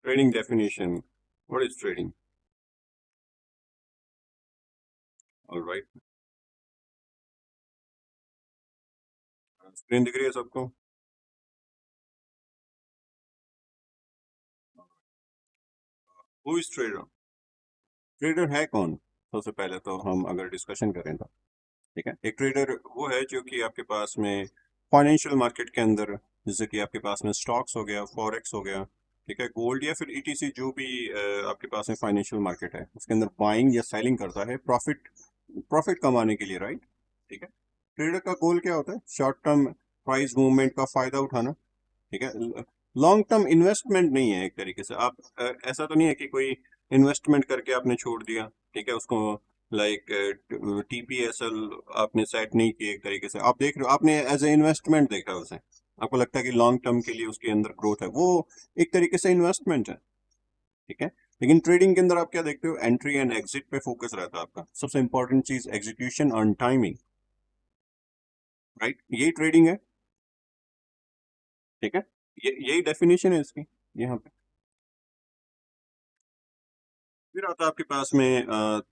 Trading definition. What is trading? All right. Screen दिख रही है सबको? Who is trader? ट्रेडर है कौन? सबसे पहले तो हम अगर डिस्कशन करें तो ठीक है, एक ट्रेडर वो है जो कि आपके पास में फाइनेंशियल मार्केट के अंदर, जैसे कि आपके पास में स्टॉक्स हो गया, फॉरेक्स हो गया, ठीक है, गोल्ड या फिर ईटीसी, जो भी आपके पास में फाइनेंशियल मार्केट है उसके अंदर बाइंग या सेलिंग करता है प्रॉफिट प्रॉफिट कमाने के लिए, राइट? ठीक है। ट्रेडर का गोल क्या होता है? शॉर्ट टर्म प्राइस मूवमेंट का फायदा उठाना, ठीक है। लॉन्ग टर्म इन्वेस्टमेंट नहीं है एक तरीके से। आप ऐसा तो नहीं है कि कोई इन्वेस्टमेंट करके आपने छोड़ दिया, ठीक है, उसको लाइक टीपीएसएल आपने सेट नहीं किया, एक तरीके से आप देख रहे हो, आपने एज ए इन्वेस्टमेंट देखा है उसे, आपको लगता है कि लॉन्ग टर्म के लिए उसके अंदर ग्रोथ है, वो एक तरीके से इन्वेस्टमेंट है, ठीक है। लेकिन ट्रेडिंग के अंदर आप क्या देखते हो? एंट्री एंड एग्जिट पे फोकस रहता है आपका। सबसे इंपॉर्टेंट चीज एग्जीक्यूशन ऑन टाइमिंग, राइट? यही ट्रेडिंग है, ठीक है। यही डेफिनेशन है इसकी यहाँ पे। फिर आता है आपके पास में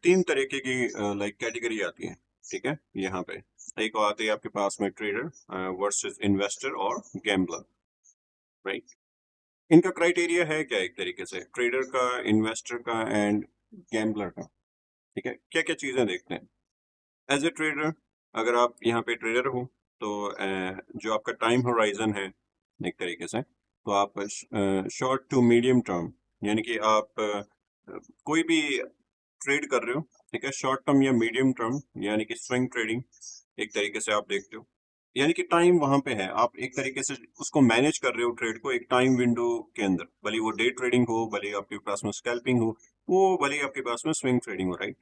तीन तरीके की लाइक कैटेगरी आती है, ठीक है, यहाँ पे। एक आती है आपके पास में ट्रेडर वर्सेस इन्वेस्टर और गैम्बलर, राइट? इनका क्राइटेरिया है क्या एक तरीके से, ट्रेडर का, इन्वेस्टर का एंड गैम्बलर का, ठीक है? क्या क्या चीजें देखते हैं एज ए ट्रेडर? अगर आप यहाँ पे ट्रेडर हो तो जो आपका टाइम होराइजन है एक तरीके से, तो आप शॉर्ट टू मीडियम टर्म, यानी कि आप कोई भी ट्रेड कर रहे हो, ठीक है, शॉर्ट टर्म या मीडियम टर्म, यानी कि स्विंग ट्रेडिंग एक तरीके से आप देखते हो, यानी कि टाइम वहां पे है, आप एक तरीके से उसको मैनेज कर रहे हो ट्रेड को एक टाइम विंडो के अंदर, भले वो डे ट्रेडिंग हो, भले आपके पास में स्कैल्पिंग हो, वो भले आपके पास में स्विंग ट्रेडिंग हो, राइट?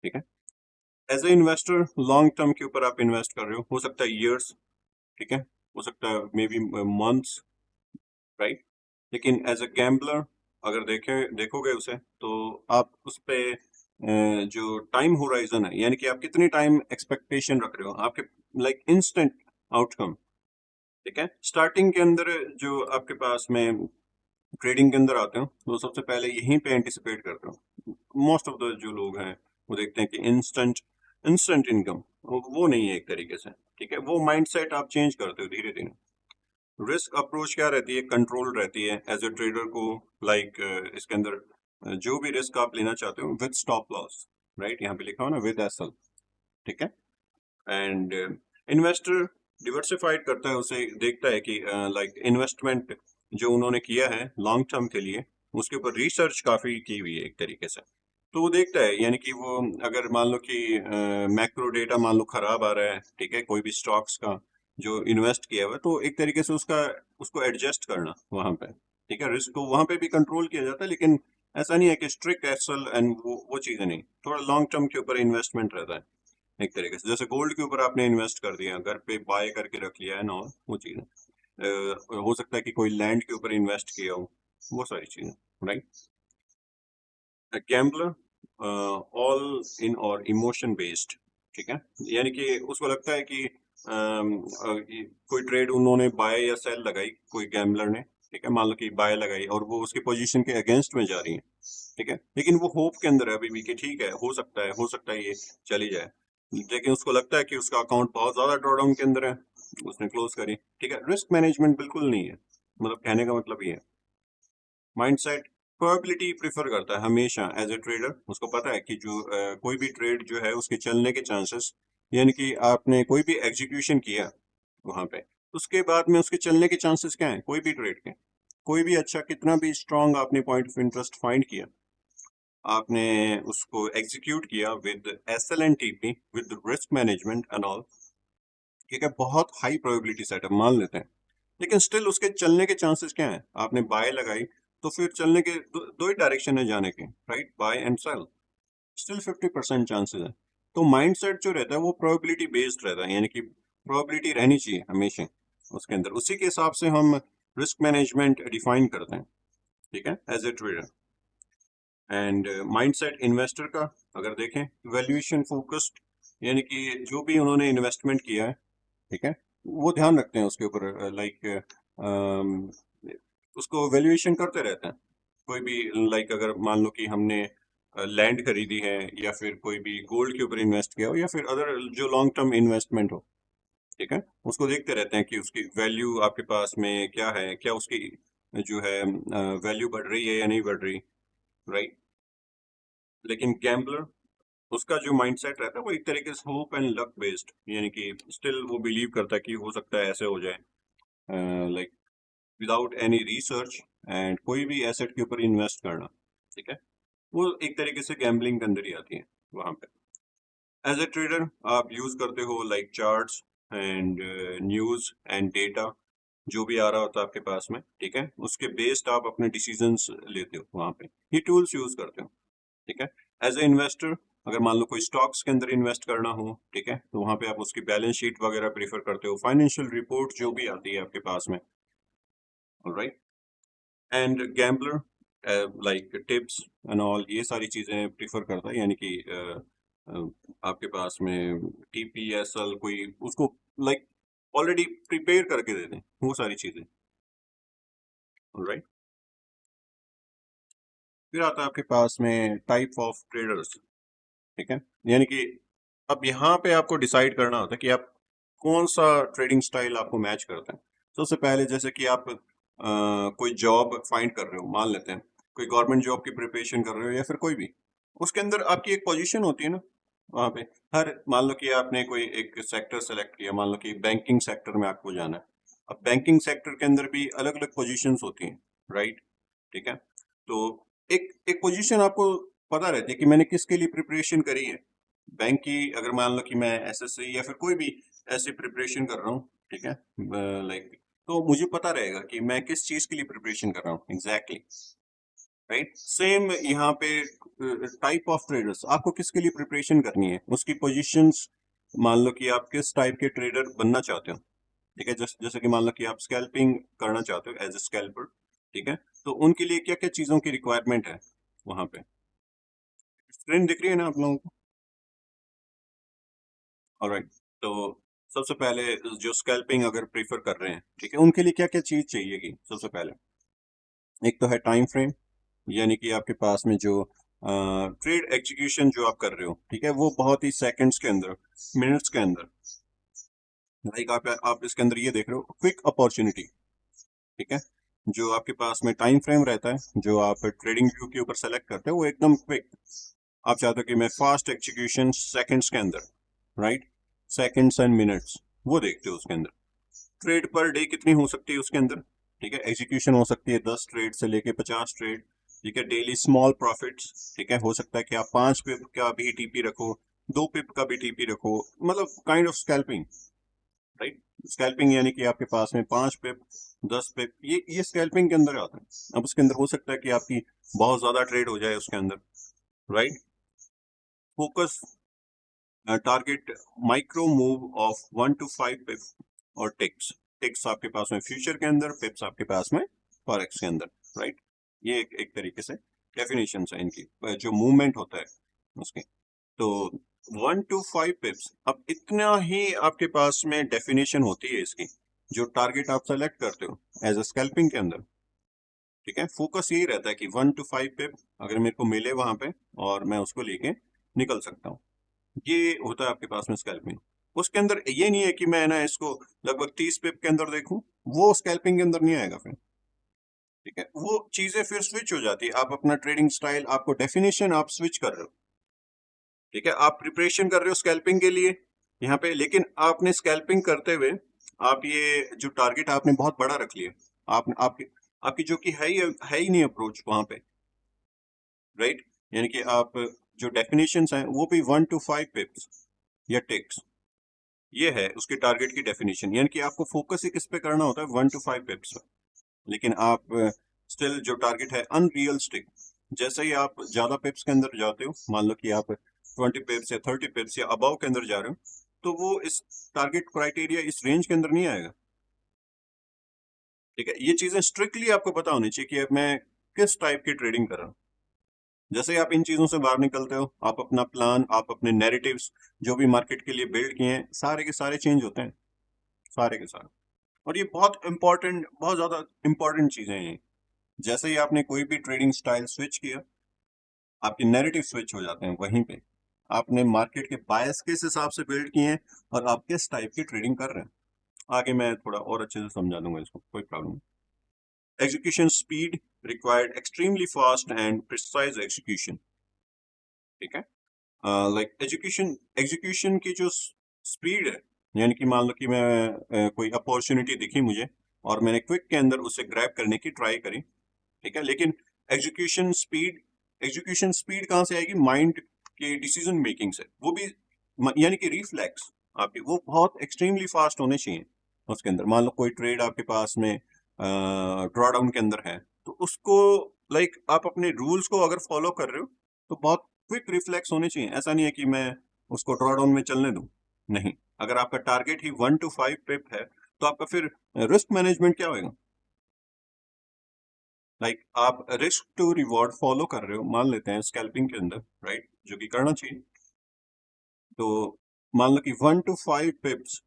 ठीक है। As a investor long term के ऊपर आप इन्वेस्ट कर रहे हो सकता है ईयर्स, ठीक है, हो सकता है मे बी मंथ्स, राइट? लेकिन एज अ गैम्बलर अगर देखोगे उसे, तो आप उस पे जो टाइम होराइजन है, यानी कि आप कितनी टाइम एक्सपेक्टेशन रख रहे हो आपके, लाइक इंस्टेंट आउटकम, ठीक है। स्टार्टिंग के अंदर जो आपके पास में ट्रेडिंग के अंदर आते हो, तो सबसे पहले यहीं पे एंटिसिपेट करते हो, मोस्ट ऑफ द जो लोग हैं वो देखते हैं कि इंस्टेंट इंस्टेंट इनकम, वो नहीं है एक तरीके से, ठीक है। वो माइंडसेट आप चेंज करते हो धीरे धीरे। रिस्क अप्रोच क्या रहती है? कंट्रोल रहती है एज ए ट्रेडर को, लाइक इसके अंदर जो भी रिस्क आप लेना चाहते हो विद स्टॉप लॉस, राइट? यहाँ पे लिखा हो ना, विद एसएल, ठीक है। एंड इन्वेस्टर डिवर्सिफाइड करता है, उसे देखता है कि लाइक इन्वेस्टमेंट जो उन्होंने किया है लॉन्ग टर्म के लिए, उसके ऊपर रिसर्च काफी की हुई है एक तरीके से, तो वो देखता है, यानी कि वो अगर मान लो कि मैक्रो डेटा मान लो खराब आ रहा है, ठीक है, कोई भी स्टॉक्स का जो इन्वेस्ट किया हुआ है, तो एक तरीके से उसका उसको एडजस्ट करना वहां पे, ठीक है, रिस्क को वहां पे भी कंट्रोल किया जाता है, लेकिन ऐसा नहीं है कि स्ट्रिक्ट एसेल एंड वो चीजें नहीं, थोड़ा लॉन्ग टर्म के ऊपर इन्वेस्टमेंट रहता है एक तरीके से। जैसे गोल्ड के ऊपर आपने इन्वेस्ट कर दिया, घर पे बाय करके रख लिया है ना, वो चीजें हो सकता है कि कोई लैंड के ऊपर इन्वेस्ट किया हो, वो सारी चीजें, राइट? गैम्बलर ऑल इन और इमोशन बेस्ड, ठीक है, यानी कि उसको लगता है कि कोई ट्रेड उन्होंने बाय या सेल लगाई, कोई गैम्बलर ने, ठीक है, मान लो कि बाय लगाई और वो उसकी पोजीशन के अगेंस्ट में जा रही है, ठीक है, लेकिन वो होप के अंदर है अभी भी कि ठीक है, हो सकता है ये चली जाए, लेकिन उसको लगता है कि उसका अकाउंट बहुत ज्यादा ड्रॉडाउन के अंदर है, उसने क्लोज करी, ठीक है। रिस्क मैनेजमेंट बिल्कुल नहीं है, मतलब कहने का मतलब ये है। माइंडसेट प्रोबेबिलिटी प्रिफर करता है हमेशा एज ए ट्रेडर, उसको पता है कि जो कोई भी ट्रेड जो है उसके चलने के चांसेस, यानी कि आपने कोई भी एग्जीक्यूशन किया वहां पे, उसके बाद में उसके चलने के चांसेस क्या है, कोई भी ट्रेड के, कोई भी अच्छा कितना भी स्ट्रांग आपने पॉइंट ऑफ इंटरेस्ट फाइंड किया, आपने उसको एग्जीक्यूट किया with SL and TP with risk management and all, ठीक है, बहुत हाई प्रोबेबिलिटी सेटअप मान लेते हैं, लेकिन स्टिल उसके चलने के चांसेस क्या है? आपने बाय लगाई तो फिर चलने के दो ही डायरेक्शन है जाने के, right? Buy and sell, still 50% chances है। तो माइंडसेट जो रहता है वो प्रोबेबिलिटी बेस्ड रहता है, यानी कि प्रोबेबिलिटी रहनी चाहिए हमेशा उसके अंदर, उसी के हिसाब से हम रिस्क मैनेजमेंट डिफाइन करते हैं, ठीक है, as a trader. And mindset investor का अगर देखें, वैल्यूएशन फोकस्ड, यानी कि जो भी उन्होंने इन्वेस्टमेंट किया है, ठीक है, वो ध्यान रखते हैं उसके ऊपर, लाइक उसको वैल्यूएशन करते रहते हैं, कोई भी लाइक अगर मान लो कि हमने लैंड खरीदी है या फिर कोई भी गोल्ड के ऊपर इन्वेस्ट किया हो या फिर अदर जो लॉन्ग टर्म इन्वेस्टमेंट हो, ठीक है, उसको देखते रहते हैं कि उसकी वैल्यू आपके पास में क्या है, क्या उसकी जो है वैल्यू बढ़ रही है या नहीं बढ़ रही, राइट। लेकिन गैम्बलर, उसका जो माइंडसेट रहता है वो एक तरीके से होप एंड लक बेस्ड, यानी कि स्टिल वो बिलीव करता है कि हो सकता है ऐसे हो जाए, like without any research and कोई भी एसेट के ऊपर इन्वेस्ट करना, ठीक है, वो एक तरीके से गैम्बलिंग के अंदर ही आती है वहां पे। एज ए ट्रेडर आप यूज करते हो like charts and news and data, जो भी आ रहा होता है आपके पास में, ठीक है, उसके बेस्ड आप अपने डिसीजंस लेते हो वहां पे, ये टूल्स यूज करते हो, ठीक है। एज ए इन्वेस्टर अगर मान लो कोई स्टॉक्स के अंदर इन्वेस्ट करना हो, ठीक है, तो वहां पे आप उसकी बैलेंस शीट वगैरह प्रीफर करते हो, फाइनेंशियल रिपोर्ट जो भी आती है आपके पास में, alright. And gambler like tips and all, ये सारी चीजें प्रीफर करता है, यानी कि आपके पास में टीपीएसएल कोई उसको लाइक ऑलरेडी प्रिपेयर करके दे दें वो सारी चीजें, ऑलराइट। फिर आता है आपके पास में टाइप ऑफ ट्रेडर्स, ठीक है, यानी कि अब यहाँ पे आपको डिसाइड करना होता है कि आप कौन सा ट्रेडिंग स्टाइल आपको मैच करता है। सबसे पहले जैसे कि आप कोई जॉब फाइंड कर रहे हो, मान लेते हैं कोई गवर्नमेंट जॉब की प्रिपरेशन कर रहे हो या फिर कोई भी, उसके अंदर आपकी एक पोजीशन होती है ना वहाँ पे। हर मान लो कि आपने कोई एक सेक्टर सेलेक्ट किया, मान लो कि बैंकिंग सेक्टर में आपको जाना है। अब बैंकिंग सेक्टर के अंदर भी अलग अलग पोजीशंस होती हैं, राइट, ठीक है। तो एक एक पोजीशन आपको पता रहती है कि मैंने किसके लिए प्रिपरेशन करी है। बैंक की अगर मान लो कि मैं एसएससी या फिर कोई भी ऐसी प्रिपरेशन कर रहा हूँ, ठीक है, लाइक, तो मुझे पता रहेगा कि मैं किस चीज के लिए प्रिपरेशन कर रहा हूँ एग्जैक्टली, राइट। सेम यहाँ पे टाइप ऑफ ट्रेडर्स, आपको किसके लिए प्रिपरेशन करनी है, उसकी पोजीशंस, मान लो कि आप किस टाइप के ट्रेडर बनना चाहते हो, ठीक है, जैसे कि मान लो कि आप स्कैल्पिंग करना चाहते हो एज ए स्कैल्पर, ठीक है, तो उनके लिए क्या क्या चीजों की रिक्वायरमेंट है वहां पे। स्क्रीन दिख रही है ना आप लोगों को, ऑलराइट। तो सबसे पहले जो स्कैल्पिंग अगर प्रीफर कर रहे हैं, ठीक है, उनके लिए क्या क्या चीज चाहिएगी। सबसे पहले एक तो है टाइम फ्रेम, यानी कि आपके पास में जो ट्रेड एग्जीक्यूशन जो आप कर रहे हो, ठीक है, वो बहुत ही सेकंड्स के अंदर, मिनट्स के अंदर, लाइक आप इसके अंदर ये देख रहे हो क्विक अपॉर्चुनिटी, ठीक है। जो आपके पास में टाइम फ्रेम रहता है जो आप ट्रेडिंग व्यू के ऊपर सेलेक्ट करते हो वो एकदम क्विक, आप चाहते हो कि मैं फास्ट एग्जीक्यूशन सेकंड्स के अंदर, राइट, सेकंड्स एंड मिनट्स, वो देखते हो उसके अंदर। ट्रेड पर डे कितनी हो सकती है उसके अंदर, ठीक है, एग्जीक्यूशन हो सकती है 10 ट्रेड से लेके 50 ट्रेड, ठीक है, डेली स्मॉल प्रॉफिट्स, ठीक है, हो सकता है कि आप 5 पिप का भी टीपी रखो, 2 पिप का भी टीपी रखो, मतलब kind of scalping, right. Scalping यानी कि आपके पास में 5 पिप, 10 पिप, ये स्कैल्पिंग के अंदर आता है। अब उसके अंदर हो सकता है कि आपकी बहुत ज्यादा ट्रेड हो जाए उसके अंदर, right. Focus target micro move of 1 to 5 पिप और टिक्स, टिक्स आपके पास में फ्यूचर के अंदर, पिप्स आपके पास में फॉरेक्स के अंदर, राइट। ये एक तरीके से डेफिनेशन है इनकी, जो मूवमेंट होता है उसकी। तो 1 to 5 पिप्स, अब इतना ही आपके पास में डेफिनेशन होती है इसकी, जो टारगेट आप सेलेक्ट करते हो एज अ स्कैल्पिंग के अंदर, ठीक है। फोकस यही रहता है कि 1 to 5 पिप अगर मेरे को मिले वहां पे और मैं उसको लेके निकल सकता हूँ, ये होता है आपके पास में स्कैल्पिंग। उसके अंदर ये नहीं है कि मैं ना इसको लगभग 30 पिप के अंदर देखूं, वो स्कैल्पिंग के अंदर नहीं आएगा फिर, ठीक है, वो चीजें फिर स्विच हो जाती है। आप अपना ट्रेडिंग स्टाइल, आपको डेफिनेशन आप स्विच कर रहे हो, ठीक है, आप प्रिपरेशन कर रहे हो स्कैल्पिंग के लिए यहाँ पे, लेकिन आपने स्कैल्पिंग करते हुए आप ये जो टारगेट आपने बहुत बड़ा रख लिया, आप आपकी आपकी जो कि है ही नहीं अप्रोच वहां पे, राइट। यानी कि आप जो डेफिनेशन है वो भी 1 to 5 पिप्स या टिक्स, ये है उसके टारगेट की डेफिनेशन, यानी कि आपको फोकस ही किस पे करना होता है, 1 to 5 पिप्स पे। लेकिन आप स्टिल जो टारगेट है अनरियलिस्टिक, जैसे ही आप ज्यादा पिप्स के अंदर जाते हो, मान लो कि आप 20 पिप्स या 30 पिप्स या अबाव के अंदर जा रहे हो, तो वो इस टारगेट क्राइटेरिया, इस रेंज के अंदर नहीं आएगा, ठीक है। ये चीजें स्ट्रिक्टली आपको पता होनी चाहिए कि अब मैं किस टाइप की ट्रेडिंग कर रहा हूँ। जैसे ही आप इन चीजों से बाहर निकलते हो, आप अपना प्लान, आप अपने नैरेटिव्स जो भी मार्केट के लिए बिल्ड किए हैं, सारे के सारे चेंज होते हैं, सारे के सारे। और ये बहुत इंपॉर्टेंट, बहुत ज्यादा इंपॉर्टेंट चीजें हैं, जैसे ही आपने कोई भी ट्रेडिंग स्टाइल स्विच किया, आपके नैरेटिव स्विच हो जाते हैं वहीं पे। आपने मार्केट के बायस किस हिसाब से बिल्ड किए हैं और आप किस टाइप की ट्रेडिंग कर रहे हैं। आगे मैं थोड़ा और अच्छे से समझा दूंगा इसको, कोई प्रॉब्लम नहीं। Execution speed required extremely fast and precise execution. ठीक है, लाइक एजुकेशन एग्जीक्यूशन की जो स्पीड है, यानी कि मान लो कि मैं कोई अपॉर्चुनिटी दिखी मुझे और मैंने क्विक के अंदर उसे ग्रैब करने की ट्राई करी। ठीक है, लेकिन एग्जीक्यूशन स्पीड एग्जीक्यूशन स्पीड कहाँ से आएगी? माइंड के डिसीजन मेकिंग से। वो भी यानी कि रिफ्लेक्स आपके वो बहुत एक्सट्रीमली फास्ट होने चाहिए उसके अंदर। मान लो कोई ट्रेड आपके पास में ड्रॉ डाउन के अंदर है, तो उसको लाइक आप अपने रूल्स को अगर फॉलो कर रहे हो तो बहुत क्विक रिफ्लेक्स होने चाहिए। ऐसा नहीं है कि मैं उसको ड्रॉ डाउन में चलने दूं, नहीं। अगर आपका टारगेट ही 1 to 5 पिप है तो आपका फिर रिस्क मैनेजमेंट क्या होगा? लाइक आप रिस्क टू रिवॉर्ड फॉलो कर रहे हो, मान लेते हैं स्कैल्पिंग के अंदर, राइट, जो कि करना चाहिए। तो मान लो कि 1 to 5 पिप्स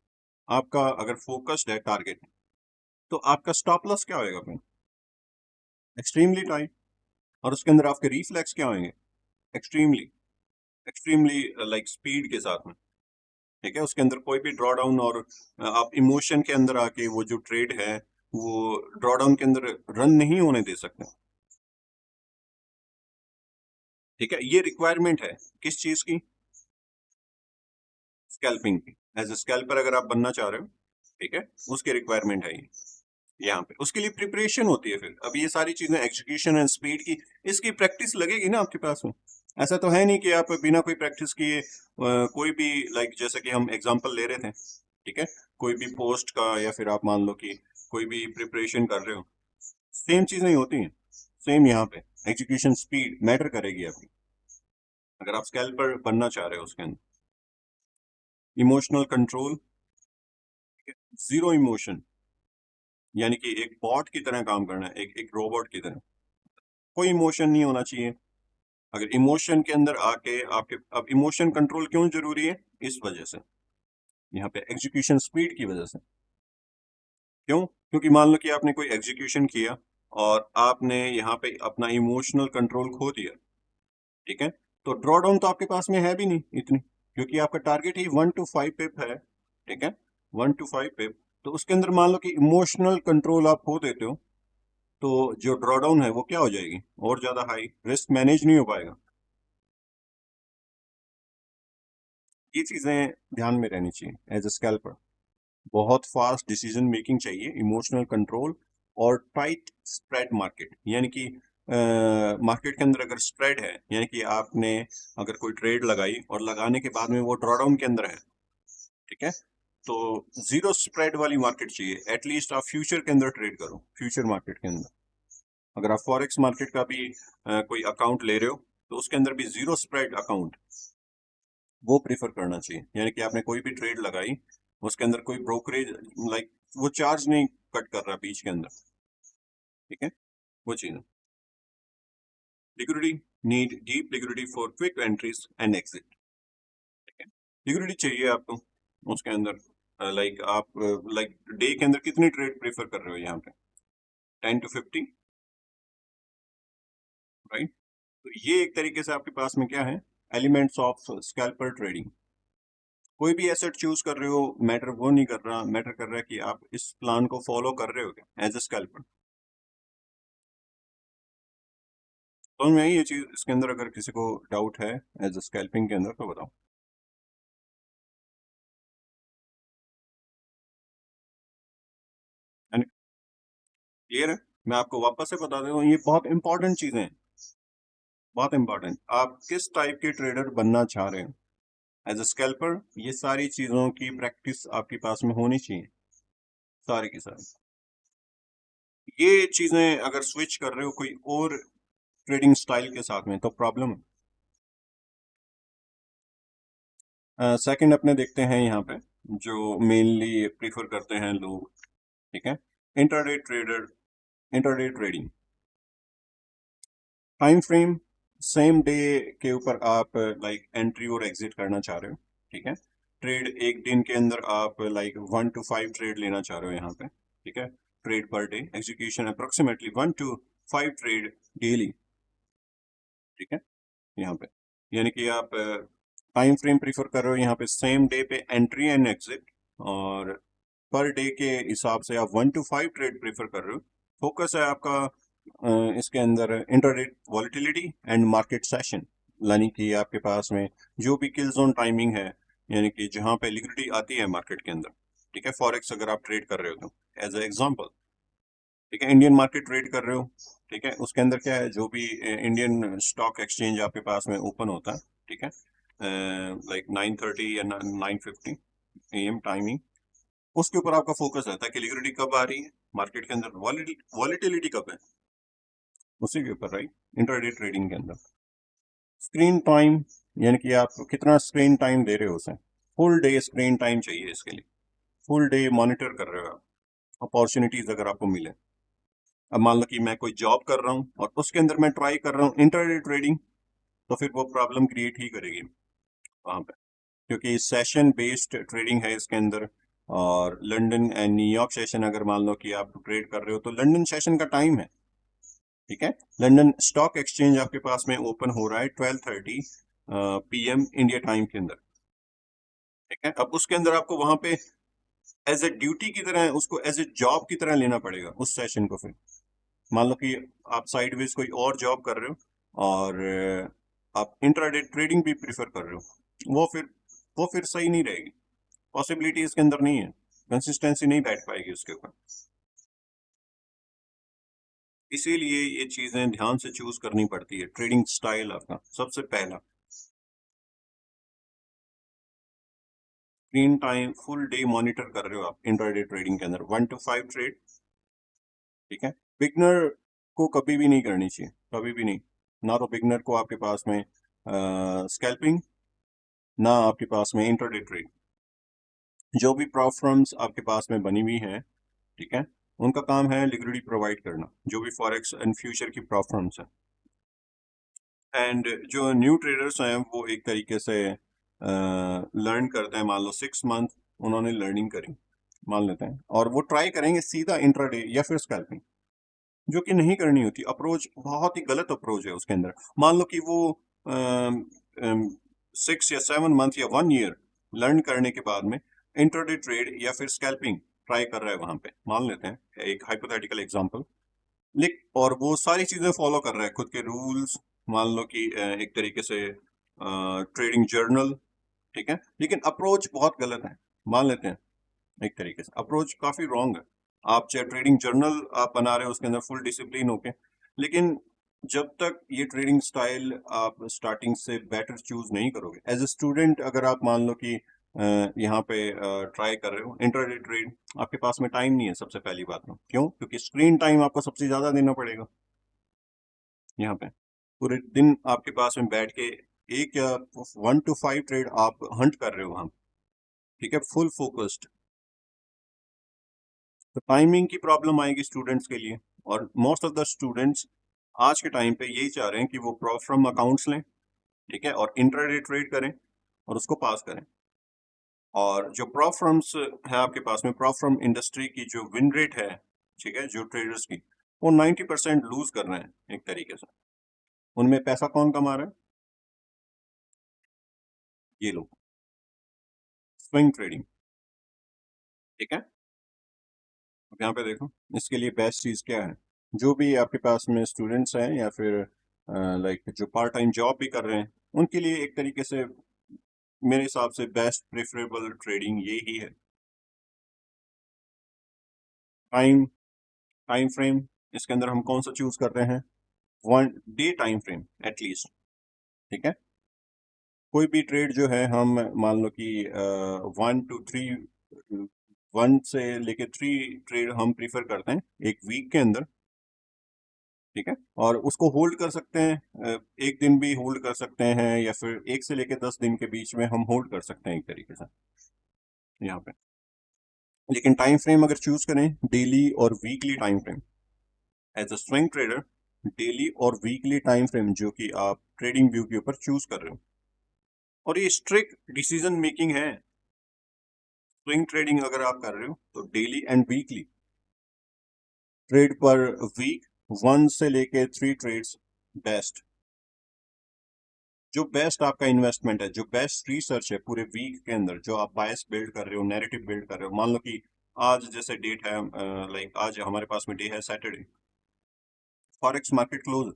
आपका अगर फोकस्ड है टारगेट, तो आपका स्टॉप लॉस क्या होएगा फिर? Extremely tight. और उसके अंदर आपके रिफ्लेक्स क्या होंगे? एक्सट्रीमली एक्सट्रीमली लाइक स्पीड के साथ में। ठीक है, उसके अंदर कोई भी ड्रॉ डाउन और आप इमोशन के अंदर आके वो जो ट्रेड है वो ड्रॉ डाउन के अंदर रन नहीं होने दे सकते। ठीक है, ये रिक्वायरमेंट है किस चीज की? स्कैल्पिंग की। एज ए स्कैल्पर अगर आप बनना चाह रहे हो, ठीक है, उसकी रिक्वायरमेंट है ये यहाँ पे। उसके लिए प्रिपरेशन होती है। फिर अब ये सारी चीजें एग्जीक्यूशन एंड स्पीड की, इसकी प्रैक्टिस लगेगी ना आपके पास में। ऐसा तो है नहीं कि आप बिना कोई प्रैक्टिस किए कोई भी, लाइक जैसे कि हम एग्जांपल ले रहे थे, ठीक है, कोई भी पोस्ट का या फिर आप मान लो कि कोई भी प्रिपरेशन कर रहे हो, सेम चीजें ही होती हैं। सेम यहाँ पे एग्जीक्यूशन स्पीड मैटर करेगी आपकी अगर आप स्कैल्पर बनना चाह रहे हो। उसके अंदर इमोशनल कंट्रोल, जीरो इमोशन, यानी कि एक बॉट की तरह काम करना है, एक एक रोबोट की तरह। कोई इमोशन नहीं होना चाहिए। अगर इमोशन के अंदर आके आपके, अब इमोशन कंट्रोल क्यों जरूरी है? इस वजह से, यहाँ पे एग्जीक्यूशन स्पीड की वजह से। क्यों? क्योंकि मान लो कि आपने कोई एग्जीक्यूशन किया और आपने यहाँ पे अपना इमोशनल कंट्रोल खो दिया, ठीक है, तो ड्रॉ डाउन तो आपके पास में है भी नहीं इतनी, क्योंकि आपका टारगेट ही 1 to 5 पिप है। ठीक है, 1 to 5 पिप। तो उसके अंदर मान लो कि इमोशनल कंट्रोल आप खो देते हो, तो जो ड्रॉ डाउन है वो क्या हो जाएगी? और ज्यादा हाई, रिस्क मैनेज नहीं हो पाएगा। ये चीजें ध्यान में रहनी चाहिए एज ए स्कैल्पर। बहुत फास्ट डिसीजन मेकिंग चाहिए, इमोशनल कंट्रोल और टाइट स्प्रेड मार्केट। यानी कि मार्केट के अंदर अगर स्प्रेड है, यानी कि आपने अगर कोई ट्रेड लगाई और लगाने के बाद में वो ड्रॉडाउन के अंदर है, ठीक है, तो जीरो स्प्रेड वाली मार्केट चाहिए। एटलीस्ट आप फ्यूचर के अंदर ट्रेड करो, फ्यूचर मार्केट के अंदर। अगर आप फॉरेक्स मार्केट का भी कोई अकाउंट ले रहे हो, तो उसके अंदर भी जीरो स्प्रेड अकाउंट वो प्रीफर करना चाहिए। यानी कि आपने कोई भी ट्रेड लगाई, उसके अंदर कोई ब्रोकरेज, लाइक वो चार्ज नहीं कट कर रहा बीच के अंदर। ठीक है, वो चीज। Liquidity, need deep liquidity for quick entries and exit. ठीक है, लिक्विडिटी चाहिए आपको उसके अंदर। लाइक आप लाइक डे के अंदर कितनी ट्रेड प्रेफर कर रहे हो यहाँ पे? 10 to 50, राइट। तो ये एक तरीके से आपके पास में क्या है? Elements of scalper trading. कोई भी एसेट चूज कर रहे हो, मैटर वो नहीं कर रहा, मैटर कर रहा है कि आप इस प्लान को फॉलो कर रहे हो क्या एज ए स्कैल्पर। तो मैं ये चीज इसके अंदर, अगर किसी को डाउट है एज ए स्कैल्पिंग के अंदर तो बताओ। क्लियर है? मैं आपको वापस से बता देता हूँ, ये बहुत इंपॉर्टेंट चीजें हैं, बहुत इंपॉर्टेंट। आप किस टाइप के ट्रेडर बनना चाह रहे हो एज ए स्कैल्पर, ये सारी चीजों की प्रैक्टिस आपके पास में होनी चाहिए, सारी की सारी। ये चीजें अगर स्विच कर रहे हो कोई और ट्रेडिंग स्टाइल के साथ में तो प्रॉब्लम है। सेकंड अपने देखते हैं यहाँ पे, जो मेनली प्रीफर करते हैं लोग, ठीक है, intraday trader, intraday trading. Time frame, same day के ऊपर आप लाइक एंट्री और एग्जिट करना चाह रहे हो, ठीक है। ट्रेड एक दिन के अंदर आप लाइक 1 to 5 ट्रेड लेना चाह रहे हो यहाँ पे, ठीक है। Trade per day, execution approximately 1 to 5 trade daily, ठीक है। यहाँ पे यानी कि आप टाइम फ्रेम प्रीफर कर रहे हो यहाँ पे सेम डे पे एंट्री एंड एग्जिट, और पर डे के हिसाब से आप 1 to 5 ट्रेड प्रीफर कर रहे हो। फोकस है आपका इसके अंदर intraday volatility and market session, यानी कि आपके पास में जो भी किल जोन टाइमिंग है, यानी कि जहां पे लिक्विडिटी आती है मार्केट के अंदर, ठीक है। फॉरेक्स अगर आप ट्रेड कर रहे हो तो एज ए एग्जांपल, ठीक है, इंडियन मार्केट ट्रेड कर रहे हो, ठीक है, उसके अंदर क्या है, जो भी इंडियन स्टॉक एक्सचेंज आपके पास में ओपन होता है, ठीक है, लाइक 9:30 या 9:50 AM टाइमिंग, उसके ऊपर आपका फोकस रहता है कि लिक्विडिटी कब आ रही है मार्केट के अंदर, वॉलेटिलिटी कब है, उसी के ऊपर, राइट। इंटरडे ट्रेडिंग के अंदर स्क्रीन टाइम, यानी कि आप कितना स्क्रीन टाइम दे रहे हो उसे, फुल डे स्क्रीन टाइम चाहिए इसके लिए, फुल डे मॉनिटर कर रहे हो आप, अपॉर्चुनिटीज अगर आपको मिले। अब मान लो कि मैं कोई जॉब कर रहा हूँ और उसके अंदर मैं ट्राई कर रहा हूँ इंटरडे ट्रेडिंग, तो फिर वो प्रॉब्लम क्रिएट ही करेगी वहां पे, क्योंकि सेशन बेस्ड ट्रेडिंग है इसके अंदर। और लंदन एंड न्यूयॉर्क सेशन अगर मान लो कि आप ट्रेड कर रहे हो, तो लंदन सेशन का टाइम है, ठीक है। लंदन स्टॉक एक्सचेंज आपके पास में ओपन हो रहा है 12:30 PM इंडिया टाइम के अंदर, ठीक है। अब उसके अंदर आपको वहां पे एज ए ड्यूटी की तरह, उसको एज ए जॉब की तरह लेना पड़ेगा उस सेशन को। फिर मान लो कि आप साइडवेज कोई और जॉब कर रहे हो और आप इंट्राडे ट्रेडिंग भी प्रीफर कर रहे हो, वो फिर सही नहीं रहेगी, पॉसिबिलिटी इसके अंदर नहीं है, कंसिस्टेंसी नहीं बैठ पाएगी उसके ऊपर। इसीलिए ये चीजें ध्यान से चूज करनी पड़ती है। ट्रेडिंग स्टाइल आपका सबसे पहला, screen time full day monitor कर रहे हो आप इंट्राडे ट्रेडिंग के अंदर, 1 to 5 ट्रेड, ठीक है। बिगनर को कभी भी नहीं करनी चाहिए, कभी भी नहीं। ना तो बिगनर को आपके पास में स्कैल्पिंग, ना आपके पास में इंट्राडे ट्रेड। जो भी प्रॉप फर्म्स आपके पास में बनी हुई हैं, ठीक है, उनका काम है लिक्विडिटी प्रोवाइड करना, जो भी फॉरेक्स एंड फ्यूचर की प्रॉप फर्म्स हैं। एंड जो न्यू ट्रेडर्स हैं वो एक तरीके से लर्न करते हैं, मान लो 6 मंथ उन्होंने लर्निंग करी मान लेते हैं, और वो ट्राई करेंगे सीधा इंट्राडे या फिर स्कैल्पिंग, जो कि नहीं करनी होती। अप्रोच बहुत ही गलत अप्रोच है उसके अंदर। मान लो कि वो 6 या 7 मंथ या 1 ईयर लर्न करने के बाद में इंट्राडे ट्रेड या फिर स्कैल्पिंग ट्राई कर रहा है वहां पे, मान लेते हैं एक हाइपोथेटिकल एग्जांपल, लिख, और वो सारी चीजें फॉलो कर रहा है, खुद के रूल्स, मान लो कि एक तरीके से ट्रेडिंग जर्नल, ठीक है, लेकिन अप्रोच बहुत गलत है, मान लेते हैं एक तरीके से अप्रोच काफी रॉन्ग है। आप चाहे ट्रेडिंग जर्नल आप बना रहे हो उसके अंदर फुल डिसिप्लिन होके, लेकिन जब तक ये ट्रेडिंग स्टाइल आप स्टार्टिंग से बेटर चूज नहीं करोगे, एज ए स्टूडेंट अगर आप मान लो कि यहाँ पे ट्राई कर रहे हो इंट्राडे ट्रेड, आपके पास में टाइम नहीं है सबसे पहली बात में, क्यों? क्योंकि स्क्रीन टाइम आपको सबसे ज्यादा देना पड़ेगा यहाँ पे। पूरे दिन आपके पास में बैठ के एक या 1 to 5 ट्रेड आप हंट कर रहे हो वहां, ठीक है, फुल फोकस्ड। तो टाइमिंग की प्रॉब्लम आएगी स्टूडेंट्स के लिए, और मोस्ट ऑफ द स्टूडेंट्स आज के टाइम पे यही चाह रहे हैं कि वो प्रॉप फ्रॉम अकाउंट्स लें, ठीक है, और इंट्राडे ट्रेड करें और उसको पास करें। और जो प्रॉप फर्म्स है आपके पास में, प्रॉप फर्म इंडस्ट्री की जो विन रेट है, ठीक है, जो ट्रेडर्स की, वो 90% लूज कर रहे हैं एक तरीके से। उनमें पैसा कौन कमा रहा है? ये लोग, स्विंग ट्रेडिंग, ठीक है। अब यहाँ पे देखो, इसके लिए बेस्ट चीज क्या है, जो भी आपके पास में स्टूडेंट्स हैं या फिर लाइक जो पार्ट टाइम जॉब भी कर रहे हैं, उनके लिए एक तरीके से मेरे हिसाब से बेस्ट प्रेफरेबल ट्रेडिंग ये ही है। टाइम टाइम फ्रेम, इसके अंदर हम कौन सा चूज कर रहे हैं? 1 डे टाइम फ्रेम एटलीस्ट, ठीक है। कोई भी ट्रेड जो है हम मान लो कि 1 to 3, 1 से लेके 3 ट्रेड हम प्रीफर करते हैं एक वीक के अंदर, ठीक है। और उसको होल्ड कर सकते हैं, एक दिन भी होल्ड कर सकते हैं, या फिर 1 से लेके 10 दिन के बीच में हम होल्ड कर सकते हैं एक तरीके से यहाँ पे। लेकिन टाइम फ्रेम अगर चूज करें डेली और weekly time frame, as a swing trader, daily और वीकली टाइम फ्रेम जो कि आप ट्रेडिंग व्यू के ऊपर चूज कर रहे हो, और ये स्ट्रिक्ट डिसीजन मेकिंग है। स्विंग ट्रेडिंग अगर आप कर रहे हो तो डेली एंड वीकली ट्रेड पर वीक 1 से लेके 3 ट्रेड्स बेस्ट। जो बेस्ट आपका इन्वेस्टमेंट है, जो बेस्ट रिसर्च है पूरे वीक के अंदर, जो आप बायस बिल्ड कर रहे हो, नैरेटिव बिल्ड कर रहे हो। मान लो कि आज जैसे डेट है, लाइक आज हमारे पास में डे है सैटरडे, फॉरेक्स मार्केट क्लोज,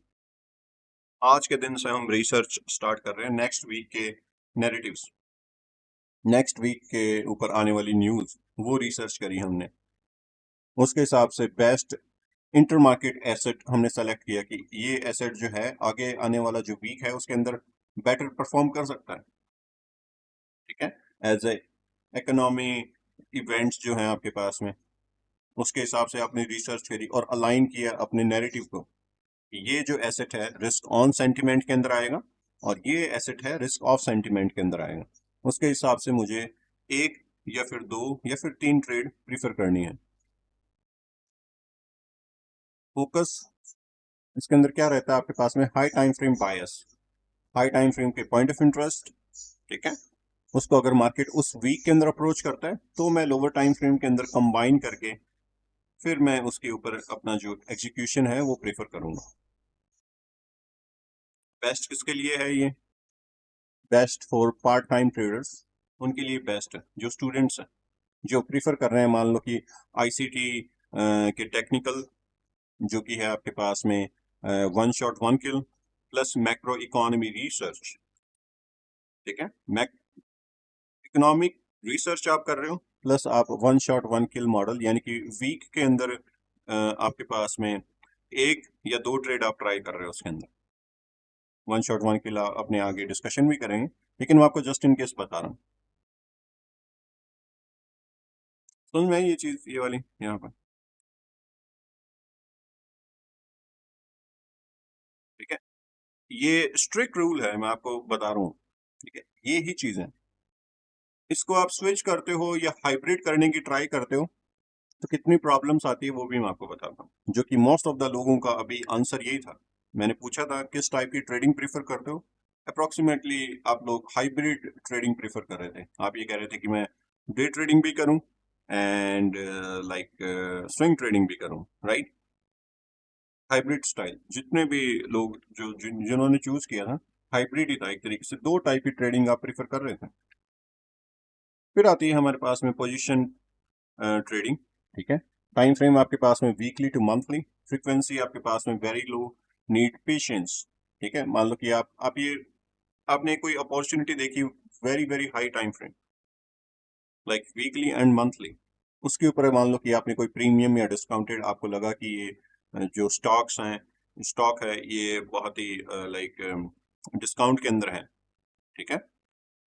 आज के दिन से हम रिसर्च स्टार्ट कर रहे हैं नेक्स्ट वीक के नैरेटिव्स, नेक्स्ट वीक के ऊपर आने वाली न्यूज, वो रिसर्च करी हमने। उसके हिसाब से बेस्ट इंटर मार्केट एसेट हमने सेलेक्ट किया कि ये एसेट जो है आगे आने वाला जो वीक है उसके अंदर बेटर परफॉर्म कर सकता है। ठीक है, एज ए इकोनॉमी इवेंट्स जो हैं आपके पास में, उसके हिसाब से आपने रिसर्च करी और अलाइन किया अपने नैरेटिव को। ये जो एसेट है रिस्क ऑन सेंटिमेंट के अंदर आएगा और ये एसेट है रिस्क ऑफ सेंटिमेंट के अंदर आएगा। उसके हिसाब से मुझे एक या फिर 2 या फिर 3 ट्रेड प्रीफर करनी है। फोकस इसके अंदर क्या रहता है आपके पास में, हाई टाइम फ्रेम बायस, हाई टाइम फ्रेम के पॉइंट ऑफ इंटरेस्ट। ठीक है, उसको अगर मार्केट उस वीक के अंदर अप्रोच करता है तो मैं लोअर टाइम फ्रेम के अंदर कंबाइन करके फिर मैं उसके ऊपर अपना जो एग्जीक्यूशन है वो प्रेफर करूंगा। बेस्ट किसके लिए है ये, best for part time traders, उनके लिए बेस्ट है। जो स्टूडेंट्स हैं जो प्रीफर कर रहे हैं, मान लो कि आईसीटी के टेक्निकल, जो कि है आपके पास में वन शॉट वन किल प्लस मैक्रो इकोनॉमी रिसर्च। ठीक है, इकोनॉमिक रिसर्च आप कर रहे हो प्लस आप वन शॉट वन किल मॉडल, यानी कि वीक के अंदर आपके पास में एक या 2 ट्रेड आप ट्राई कर रहे हो उसके अंदर। वन शॉट वन किल अपने आगे डिस्कशन भी करेंगे, लेकिन मैं आपको जस्ट इन केस बता रहा हूँ। समझ में आई ये चीज, ये वाली यहाँ पर। ठीक है, ये स्ट्रिक्ट रूल है, मैं आपको बता रहा हूँ। ठीक है, ये ही चीज है। इसको आप स्विच करते हो या हाइब्रिड करने की ट्राई करते हो तो कितनी प्रॉब्लम्स आती है वो भी मैं आपको बताता हूँ, जो कि मोस्ट ऑफ द लोगों का अभी आंसर यही था। मैंने पूछा था किस टाइप की ट्रेडिंग प्रीफर करते हो, अप्रोक्सीमेटली आप लोग हाइब्रिड ट्रेडिंग प्रीफर कर रहे थे। आप ये कह रहे थे कि मैं डे ट्रेडिंग भी करूं एंड लाइक स्विंग ट्रेडिंग भी करूं, राइट। हाइब्रिड स्टाइल जितने भी लोग जिन्होंने चूज किया था, हाइब्रिड ही था एक तरीके से, 2 टाइप की ट्रेडिंग आप प्रीफर कर रहे थे। फिर आती है हमारे पास में पोजीशन ट्रेडिंग। ठीक है, टाइम फ्रेम आपके पास में वीकली टू मंथली, फ्रीक्वेंसी आपके पास में वेरी लो, नीड पेशेंस। ठीक है, मान लो कि आप ये आपने कोई अपॉर्चुनिटी देखी very very high time frame like weekly and monthly, उसके ऊपर मान लो कि आपने कोई प्रीमियम या डिस्काउंटेड आपको लगा कि ये जो स्टॉक्स हैं, स्टॉक है ये बहुत ही लाइक डिस्काउंट के अंदर है। ठीक है,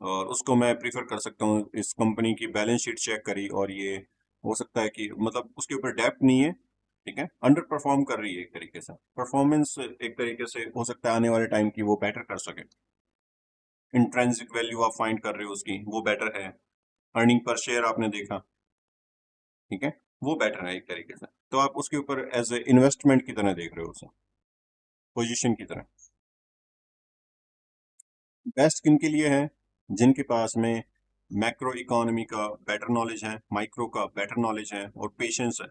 और उसको मैं प्रीफर कर सकता हूँ, इस कंपनी की बैलेंस शीट चेक करी और ये हो सकता है कि मतलब उसके ऊपर डेप्थ नहीं है। ठीक है, अंडर परफॉर्म कर रही है एक तरीके से, परफॉर्मेंस एक तरीके से हो सकता है आने वाले टाइम की वो बेटर कर सके। इंट्रिंसिक वैल्यू आप फाइंड कर रहे हो उसकी, वो बेटर है। अर्निंग पर शेयर आपने देखा, ठीक है, वो बेटर है एक तरीके से। तो आप उसके ऊपर एज ए इन्वेस्टमेंट की तरह देख रहे हो उसे, पोजीशन की तरह। बेस्ट किन के लिए है, जिनके पास में मैक्रो इकोनॉमी का बेटर नॉलेज है, माइक्रो का बेटर नॉलेज है और पेशेंस है।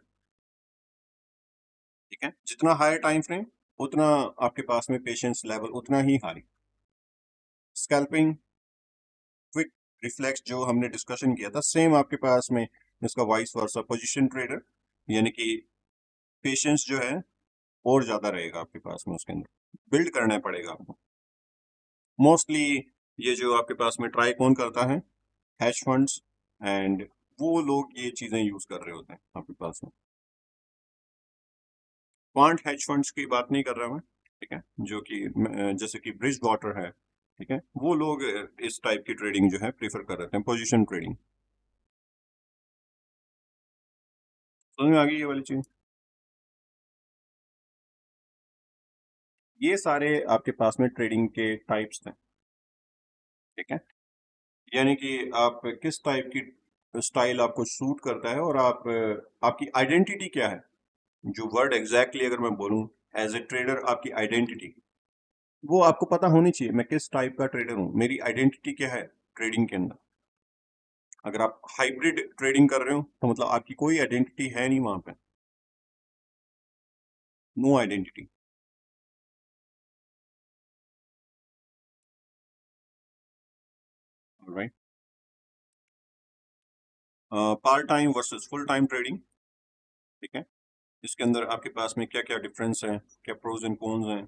ठीक है, जितना हायर टाइम फ्रेम उतना आपके पास में पेशेंस लेवल उतना ही हाई। स्कैल्पिंग, क्विक रिफ्लेक्स जो हमने डिस्कशन किया था, सेम आपके पास में इसका वाइस वर्सा पोजीशन ट्रेडर, यानी कि पेशेंस जो है और ज्यादा रहेगा आपके पास में, उसके अंदर बिल्ड करना पड़ेगा आपको। मोस्टली ये जो आपके पास में ट्राई कौन करता है, हैश फंड्स एंड वो लोग ये चीजें यूज कर रहे होते हैं आपके पास में। क्वांट हेज फंड्स की बात नहीं कर रहा मैं। ठीक है, जो कि जैसे कि ब्रिज वाटर है, ठीक है, वो लोग इस टाइप की ट्रेडिंग जो है प्रीफर कर रहे हैं, पोजीशन ट्रेडिंग। समझ में आ गई ये वाली चीज। ये सारे आपके पास में ट्रेडिंग के टाइप्स हैं। ठीक है, यानी कि आप किस टाइप की स्टाइल आपको सूट करता है और आप आपकी आइडेंटिटी क्या है। जो वर्ड एग्जैक्टली अगर मैं बोलूं, एज ए ट्रेडर आपकी आइडेंटिटी, वो आपको पता होनी चाहिए। मैं किस टाइप का ट्रेडर हूँ, मेरी आइडेंटिटी क्या है ट्रेडिंग के अंदर। अगर आप हाइब्रिड ट्रेडिंग कर रहे हो तो मतलब आपकी कोई आइडेंटिटी है नहीं वहां पे। No identity. Right. Part time versus full time trading. ठीक है, इसके अंदर आपके पास में क्या क्या डिफरेंस है, क्या प्रोज एंड कॉन्स हैं।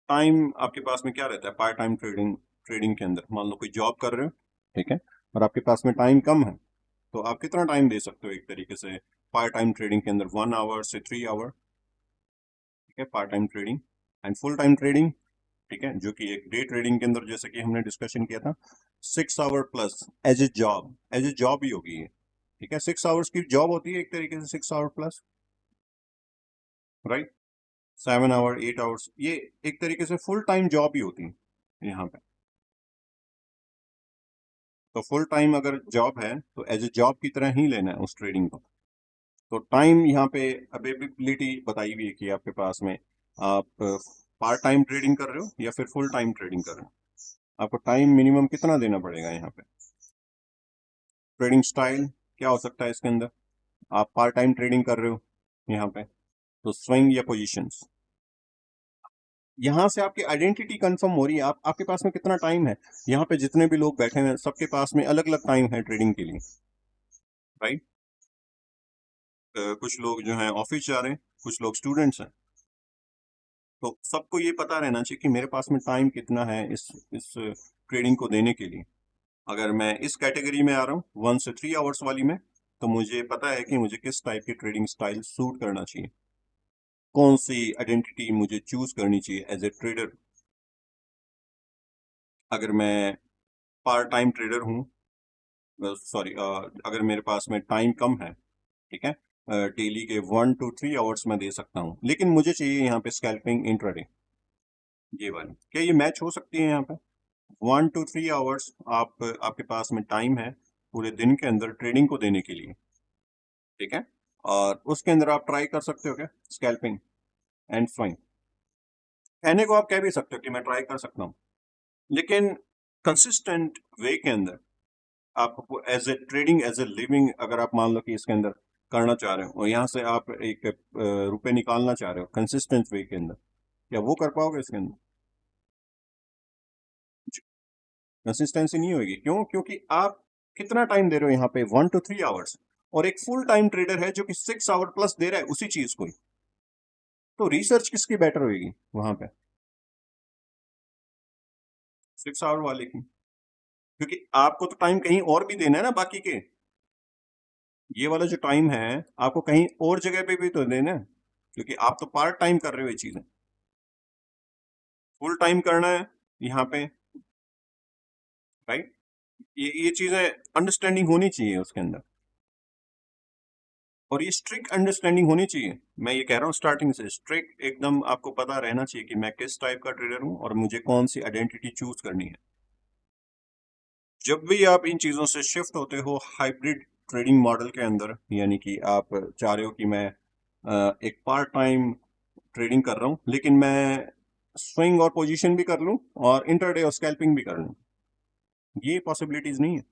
टाइम आपके पास में क्या रहता है पार्ट टाइम ट्रेडिंग ट्रेडिंग के अंदर, मान लो कोई जॉब कर रहे हो, ठीक है, और आपके पास में टाइम कम है, तो आप कितना टाइम दे सकते हो एक तरीके से पार्ट टाइम ट्रेडिंग के अंदर, 1 आवर से 3 आवर। ठीक है, part time trading. And full time trading, ठीक है, जो कि एक डे ट्रेडिंग के अंदर जैसे कि हमने डिस्कशन किया था, 6 hour plus as a job ही होगी ये। ठीक है, 6 आवर्स की जॉब होती है एक तरीके से, 6 hour plus, right. 7 hour 8 hours, ये एक तरीके से फुल टाइम जॉब ही होती है यहाँ पे। तो फुल टाइम अगर जॉब है तो एज ए जॉब की तरह ही लेना है उस ट्रेडिंग को। तो टाइम यहाँ पे अवेलेबिलिटी बताई हुई है कि आपके पास में आप पार्ट टाइम ट्रेडिंग कर रहे हो या फिर फुल टाइम ट्रेडिंग कर रहे हो, आपको टाइम मिनिमम कितना देना पड़ेगा यहाँ पे। ट्रेडिंग स्टाइल क्या हो सकता है इसके अंदर, आप पार्ट टाइम ट्रेडिंग कर रहे हो यहाँ पे, तो स्विंग या पोजीशंस। यहाँ से आपकी आइडेंटिटी कंफर्म हो रही है, आप आपके पास में कितना टाइम है। यहाँ पे जितने भी लोग बैठे हैं सबके पास में अलग अलग टाइम है ट्रेडिंग के लिए, राइट। कुछ लोग जो हैं ऑफिस जा रहे हैं, कुछ लोग स्टूडेंट्स हैं, तो सबको ये पता रहना चाहिए कि मेरे पास में टाइम कितना है इस ट्रेडिंग को देने के लिए। अगर मैं इस कैटेगरी में आ रहा हूँ 1 से 3 आवर्स वाली में, तो मुझे पता है कि मुझे किस टाइप की ट्रेडिंग स्टाइल सूट करना चाहिए, कौन सी आइडेंटिटी मुझे चूज करनी चाहिए एज ए ट्रेडर। अगर मैं पार्ट टाइम ट्रेडर हूँ, सॉरी, अगर मेरे पास में टाइम कम है, ठीक है, डेली के 1 to 3 आवर्स में दे सकता हूँ, लेकिन मुझे चाहिए यहाँ पे स्कैल्पिंग इंट्राडे, ये वाली, क्या ये मैच हो सकती है यहाँ पे। 1 to 3 आवर्स आप आपके पास में टाइम है पूरे दिन के अंदर ट्रेडिंग को देने के लिए, ठीक है, और उसके अंदर आप ट्राई कर सकते हो क्या स्कैल्पिंग एंड स्वाइंग। कहने को आप कह भी सकते हो कि मैं ट्राई कर सकता हूँ, लेकिन कंसिस्टेंट वे के अंदर आप as a trading as a living, अगर आप मान लो कि इसके अंदर करना चाह रहे हो और यहाँ से आप एक रुपए निकालना चाह रहे हो कंसिस्टेंट वे के अंदर, क्या वो कर पाओगे इसके अंदर। कंसिस्टेंसी नहीं होगी, क्यों, क्योंकि आप कितना टाइम दे रहे हो यहाँ पे 1 to 3 आवर्स, और एक फुल टाइम ट्रेडर है जो कि 6 आवर प्लस दे रहा है उसी चीज को ही। तो रिसर्च किसकी बेटर होगी वहां पे, 6 आवर वाले की, क्योंकि आपको तो टाइम कहीं और भी देना है ना बाकी के। ये वाला जो टाइम है आपको कहीं और जगह पे भी तो देना है, क्योंकि आप तो पार्ट टाइम कर रहे हो ये चीजें, फुल टाइम करना है यहाँ पे, राइट। ये चीजें अंडरस्टैंडिंग होनी चाहिए उसके अंदर, और ये स्ट्रिक्ट अंडरस्टैंडिंग होनी चाहिए। मैं ये कह रहा हूँ स्टार्टिंग से स्ट्रिक्ट एकदम आपको पता रहना चाहिए कि मैं किस टाइप का ट्रेडर हूँ और मुझे कौन सी आइडेंटिटी चूज करनी है। जब भी आप इन चीजों से शिफ्ट होते हो हाइब्रिड ट्रेडिंग मॉडल के अंदर, यानी कि आप चाह रहे हो कि मैं एक पार्ट टाइम ट्रेडिंग कर रहा हूँ लेकिन मैं स्विंग और पोजीशन भी कर लूँ और इंटरडे और स्कैल्पिंग भी कर लूँ, ये पॉसिबिलिटीज नहीं है।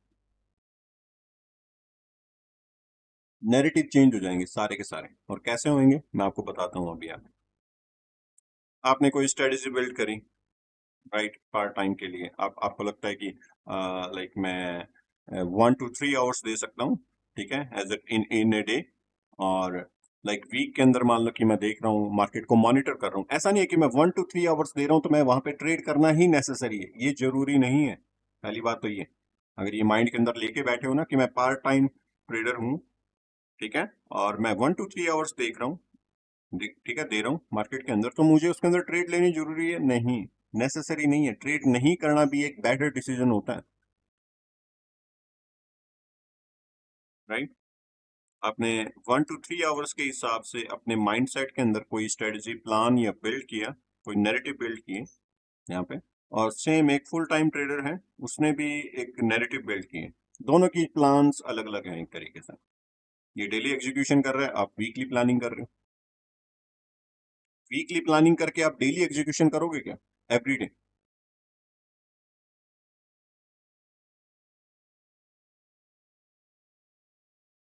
नैरेटिव चेंज हो जाएंगे सारे के सारे, और कैसे होंगे मैं आपको बताता हूँ अभी। आपने कोई स्ट्रेटेजी बिल्ड करी, राइट, पार्ट टाइम के लिए आपको लगता है कि लाइक मैं 1 to 3 आवर्स दे सकता हूँ, ठीक है, as in in a day, और लाइक वीक के अंदर मान लो कि मैं देख रहा हूँ मार्केट को मॉनिटर कर रहा हूँ। ऐसा नहीं है कि मैं 1 to 3 आवर्स दे रहा हूँ तो मैं वहां पे ट्रेड करना ही नेसेसरी है, ये जरूरी नहीं है। पहली बात तो ये, अगर ये माइंड के अंदर लेके बैठे हो ना कि मैं पार्ट टाइम ट्रेडर हूँ, ठीक है, और मैं 1 to 3 आवर्स देख रहा हूँ, ठीक है, दे रहा हूँ मार्केट के अंदर, तो मुझे उसके अंदर ट्रेड लेनी जरूरी है नहीं, नेसेसरी नहीं है। ट्रेड नहीं करना भी एक बेटर डिसीजन होता है, राइट। आपने 1 to 3 आवर्स के हिसाब से अपने माइंडसेट के अंदर कोई स्ट्रेटजी प्लान या बिल्ड किया, कोई नैरेटिव बिल्ड किए यहाँ पे, और सेम एक फुल टाइम ट्रेडर है उसने भी एक नैरेटिव बिल्ड किए, दोनों की प्लान्स अलग अलग हैं एक तरीके से। ये डेली एग्जीक्यूशन कर रहा है, आप वीकली प्लानिंग कर रहे हो, वीकली प्लानिंग करके आप डेली एग्जीक्यूशन करोगे क्या एवरीडे।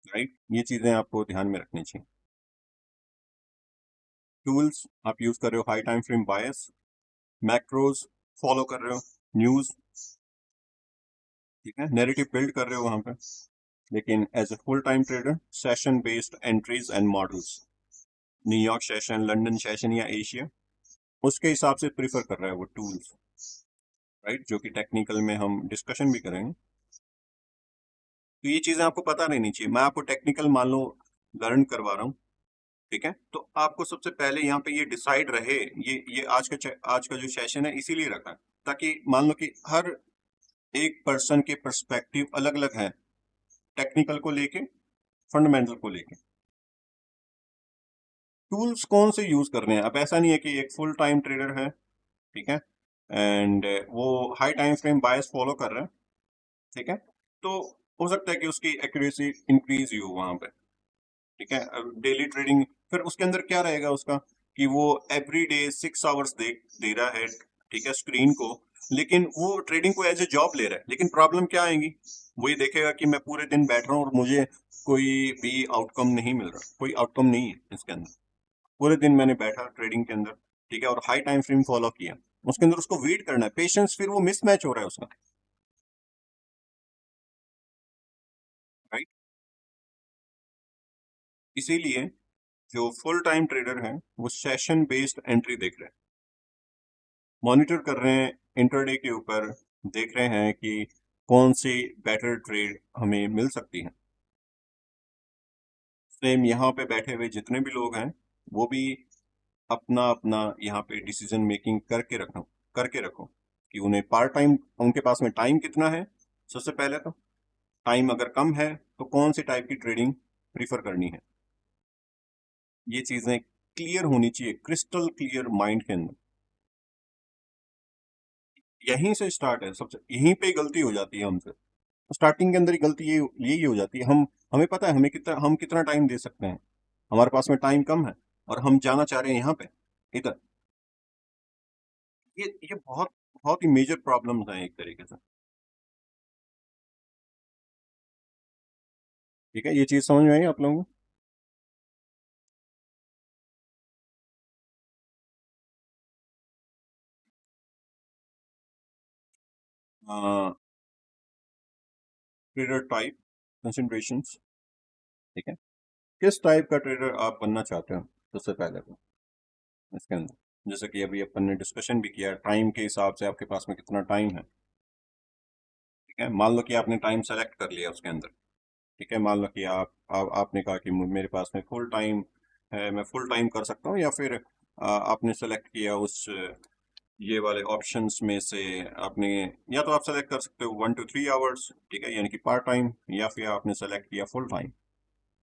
राइट, ये चीजें आपको ध्यान में रखनी चाहिए। टूल्स आप यूज कर रहे हो हाई टाइम फ्रेम बायस, मैक्रोज फॉलो कर रहे हो, न्यूज, ठीक है, नैरेटिव बिल्ड कर रहे हो वहां पे। लेकिन as a full time trader session based entries and models, New York session, London session या एशिया, उसके हिसाब से प्रीफर कर रहा है वो टूल्स, राइट, जो कि टेक्निकल में हम डिस्कशन भी करेंगे। तो ये चीजें आपको पता रहनी चाहिए। मैं आपको टेक्निकल मान लो लर्न करवा रहा हूँ, ठीक है, तो आपको सबसे पहले यहाँ पे ये डिसाइड रहे, ये आज का जो सेशन है इसीलिए रखा है, ताकि मान लो कि हर एक पर्सन के पर्सपेक्टिव अलग अलग है, टेक्निकल को लेके, फंडामेंटल को लेके। टूल्स कौन से यूज करने हैं, अब ऐसा नहीं है कि एक फुल टाइम ट्रेडर है, ठीक है, एंड वो हाई टाइम फ्रेम बायस फॉलो कर रहा है, ठीक है, तो हो सकता है कि उसकी एक्यूरेसी इंक्रीज ही हो वहां पे, ठीक है। डेली ट्रेडिंग फिर उसके अंदर क्या रहेगा उसका, कि वो एवरी डे 6 आवर्स दे रहा है, ठीक है, स्क्रीन को, लेकिन वो ट्रेडिंग को एज ए जॉब ले रहा है। लेकिन प्रॉब्लम क्या आएगी, वो ये देखेगा कि मैं पूरे दिन बैठ रहा हूँ और मुझे कोई भी आउटकम नहीं मिल रहा, कोई आउटकम नहीं है इसके अंदर। पूरे दिन मैंने बैठा ट्रेडिंग के अंदर, ठीक है, और हाई टाइम फ्रेम फॉलो किया, उसके अंदर उसको वेट करना है, पेशेंस, फिर वो मिसमैच हो रहा है उसका, राइट। इसीलिए जो फुल टाइम ट्रेडर हैं वो सेशन बेस्ड एंट्री देख रहे हैं, मॉनिटर कर रहे हैं इंटरडे के ऊपर, देख रहे हैं कि कौन सी बेटर ट्रेड हमें मिल सकती है। सेम यहाँ पे बैठे हुए जितने भी लोग हैं वो भी अपना अपना यहाँ पे डिसीजन मेकिंग करके रखो कि उन्हें पार्ट टाइम, उनके पास में टाइम कितना है। सबसे पहले तो टाइम अगर कम है तो कौन सी टाइप की ट्रेडिंग प्रीफर करनी है, ये चीजें क्लियर होनी चाहिए, क्रिस्टल क्लियर माइंड के अंदर। यहीं से स्टार्ट है, सबसे यहीं पे गलती हो जाती है हमसे, स्टार्टिंग के अंदर ही गलती ये यही हो जाती है। हमें पता है हम कितना टाइम दे सकते हैं, हमारे पास में टाइम कम है और हम जाना चाह रहे हैं यहाँ पे, इधर। ये बहुत बहुत ही मेजर प्रॉब्लम्स हैं एक तरीके से, ठीक है, ये चीज समझ में आई आप लोगों को? ट्रेडर टाइप, कंसिडरेशन, ठीक है, किस टाइप का ट्रेडर आप बनना चाहते हो सबसे पहले तो इसके अंदर, जैसे कि अभी अपन ने डिस्कशन भी किया, टाइम के हिसाब से आपके पास में कितना टाइम है, ठीक है। मान लो कि आपने टाइम सेलेक्ट कर लिया उसके अंदर, ठीक है, मान लो कि आपने कहा कि मेरे पास में फुल टाइम है, मैं फुल टाइम कर सकता हूँ, या फिर आपने सेलेक्ट किया उस ये वाले ऑप्शंस में से आपने, या तो आप सेलेक्ट कर सकते हो 1 to 3 आवर्स, ठीक है, यानी कि पार्ट टाइम, या फिर आपने सेलेक्ट किया फुल टाइम।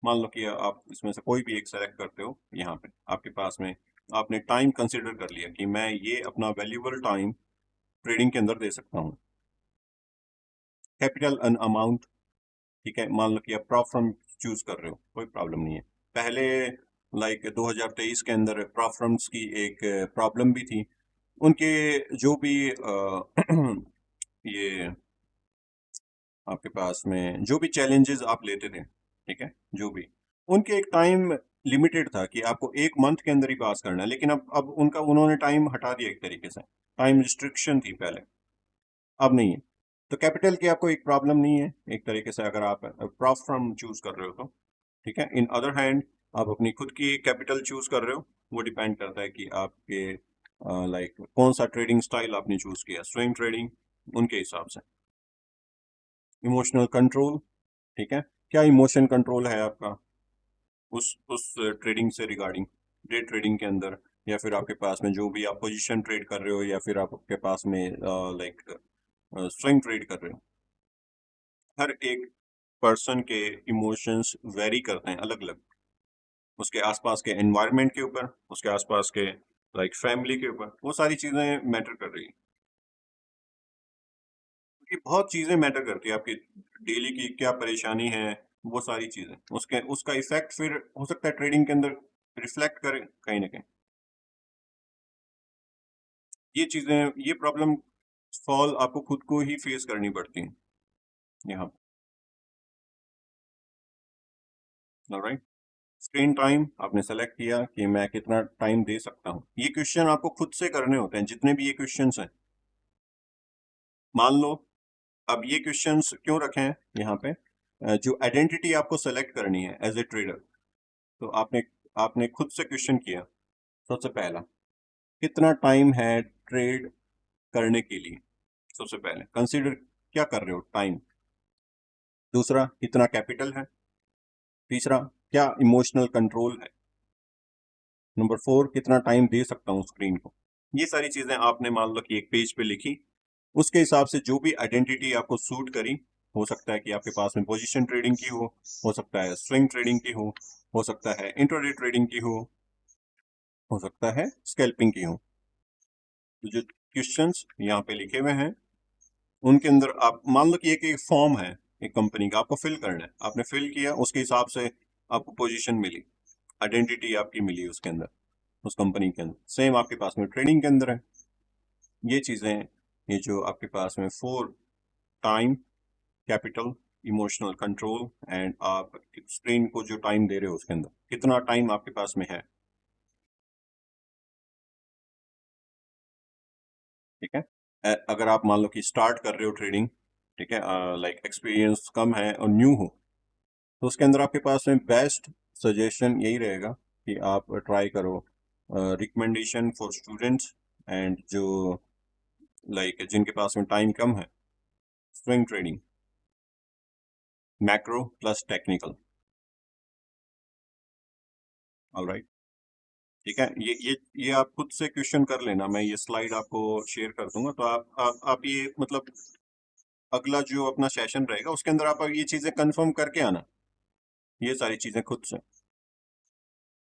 मान लो कि आप इसमें से कोई भी एक सेलेक्ट करते हो, यहाँ पे आपके पास में आपने टाइम कंसिडर कर लिया कि मैं ये अपना वैल्यूबल टाइम ट्रेडिंग के अंदर दे सकता हूँ, कैपिटल एन अमाउंट, ठीक है, मान लो कि आप प्रॉप फर्म चूज कर रहे हो, कोई प्रॉब्लम नहीं है। पहले 2023 के अंदर प्रॉप फर्म्स की एक प्रॉब्लम भी थी, उनके जो भी ये आपके पास में जो भी चैलेंजेस आप लेते थे, ठीक है, जो भी, उनके एक टाइम लिमिटेड था कि आपको एक मंथ के अंदर ही पास करना है, लेकिन अब उनका उन्होंने टाइम हटा दिया एक तरीके से, टाइम रिस्ट्रिक्शन थी पहले, अब नहीं है। तो कैपिटल की आपको एक प्रॉब्लम नहीं है एक तरीके से, अगर आप प्रॉप फर्म चूज कर रहे हो तो, ठीक है। इन अदर हैंड आप अपनी खुद की कैपिटल चूज कर रहे हो, वो डिपेंड करता है कि आपके कौन सा ट्रेडिंग स्टाइल आपने चूज किया, स्विंग ट्रेडिंग, उनके हिसाब से। इमोशनल कंट्रोल, ठीक है, क्या इमोशन कंट्रोल है आपका उस ट्रेडिंग से रिगार्डिंग, डे ट्रेडिंग के अंदर, या फिर आपके पास में जो भी आप पोजीशन ट्रेड कर रहे हो, या फिर आपके पास में लाइक स्विंग ट्रेड कर रहे हो। हर एक पर्सन के इमोशंस वेरी करते हैं अलग अलग, उसके आसपास के एनवायरनमेंट के ऊपर, उसके आसपास के फैमिली के ऊपर, वो सारी चीजें मैटर कर रही हैं। ये बहुत चीजें मैटर करती है, आपकी डेली की क्या परेशानी है, वो सारी चीजें, उसके उसका इफेक्ट फिर हो सकता है ट्रेडिंग के अंदर रिफ्लेक्ट करे कहीं ना कहीं। ये चीजें, ये प्रॉब्लम सॉल्व आपको खुद को ही फेस करनी पड़ती है यहाँ, ऑलराइट। स्क्रीन टाइम आपने सेलेक्ट किया कि मैं कितना टाइम दे सकता हूँ। ये क्वेश्चन आपको खुद से करने होते हैं, जितने भी ये क्वेश्चंस हैं। मान लो अब ये क्वेश्चंस क्यों रखे हैं यहाँ पे, जो आइडेंटिटी आपको सेलेक्ट करनी है एज ए ट्रेडर, तो आपने आपने खुद से क्वेश्चन किया। सबसे पहला, कितना टाइम है ट्रेड करने के लिए? सबसे पहले कंसीडर क्या कर रहे हो, टाइम। दूसरा, कितना कैपिटल है। तीसरा, क्या इमोशनल कंट्रोल है। नंबर 4, कितना टाइम दे सकता हूँ स्क्रीन को। ये सारी चीजें आपने मान लो कि एक पेज पे लिखी। उसके हिसाब से जो भी आइडेंटिटी आपको सूट करी, हो सकता है कि आपके पास में पोजीशन ट्रेडिंग की हो सकता है स्विंग ट्रेडिंग की हो सकता है इंट्राडे ट्रेडिंग की हो सकता है स्कैल्पिंग की हो। तो जो क्वेश्चंस यहाँ पे लिखे हुए हैं उनके अंदर आप मान लो कि एक फॉर्म है एक कंपनी का, आपको फिल करना है। आपने फिल किया, उसके हिसाब से आपको पोजीशन मिली, आइडेंटिटी आपकी मिली उसके अंदर, उस कंपनी के अंदर। सेम आपके पास में ट्रेडिंग के अंदर है ये चीजें। ये जो आपके पास में 4, time, capital, emotional control and आप स्क्रीन को जो टाइम दे रहे हो उसके अंदर कितना टाइम आपके पास में है। ठीक है। अगर आप मान लो कि स्टार्ट कर रहे हो ट्रेडिंग, ठीक है, लाइक एक्सपीरियंस कम है और न्यू हो, तो उसके अंदर आपके पास में बेस्ट सजेशन यही रहेगा कि आप ट्राई करो रिकमेंडेशन फॉर स्टूडेंट्स एंड जो लाइक जिनके पास में टाइम कम है, swing trading, macro plus technical. Alright, ठीक है। ये आप खुद से क्वेश्चन कर लेना, मैं ये स्लाइड आपको शेयर कर दूंगा, तो आप ये मतलब अगला जो अपना सेशन रहेगा उसके अंदर आप ये चीजें कंफर्म करके आना, ये सारी चीजें खुद से,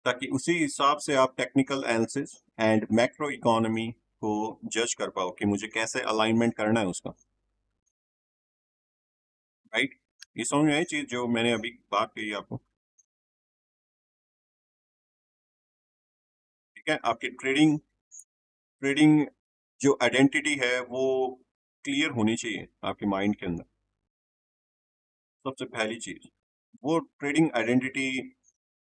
ताकि उसी हिसाब से आप technical analysis and macro economy को जज कर पाओ कि मुझे कैसे अलाइनमेंट करना है उसका। राइट, ये समझ में आई चीज जो मैंने अभी बात कही आपको? ठीक है, आपकी ट्रेडिंग ट्रेडिंग जो आइडेंटिटी है वो क्लियर होनी चाहिए आपके माइंड के अंदर। सबसे पहली चीज वो ट्रेडिंग आइडेंटिटी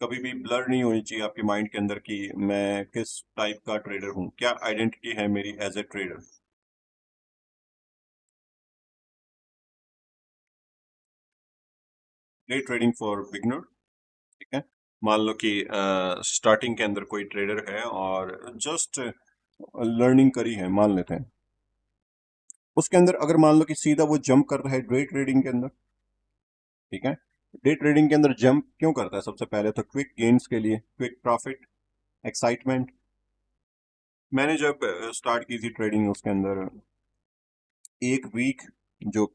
कभी भी ब्लर नहीं होनी चाहिए आपके माइंड के अंदर कि मैं किस टाइप का ट्रेडर हूँ, क्या आइडेंटिटी है मेरी as a trader. Day trading for beginner, ठीक है। मान लो कि स्टार्टिंग के अंदर कोई ट्रेडर है और जस्ट लर्निंग करी है मान लेते हैं, उसके अंदर अगर मान लो कि सीधा वो जंप कर रहा है डे ट्रेडिंग के अंदर, ठीक है। डे ट्रेडिंग के अंदर जंप क्यों करता है? सबसे पहले तो क्विक गेन्स के लिए, क्विक प्रॉफिट, एक्साइटमेंट। मैंने जब स्टार्ट की थी ट्रेडिंग उसके अंदर एक वीक जो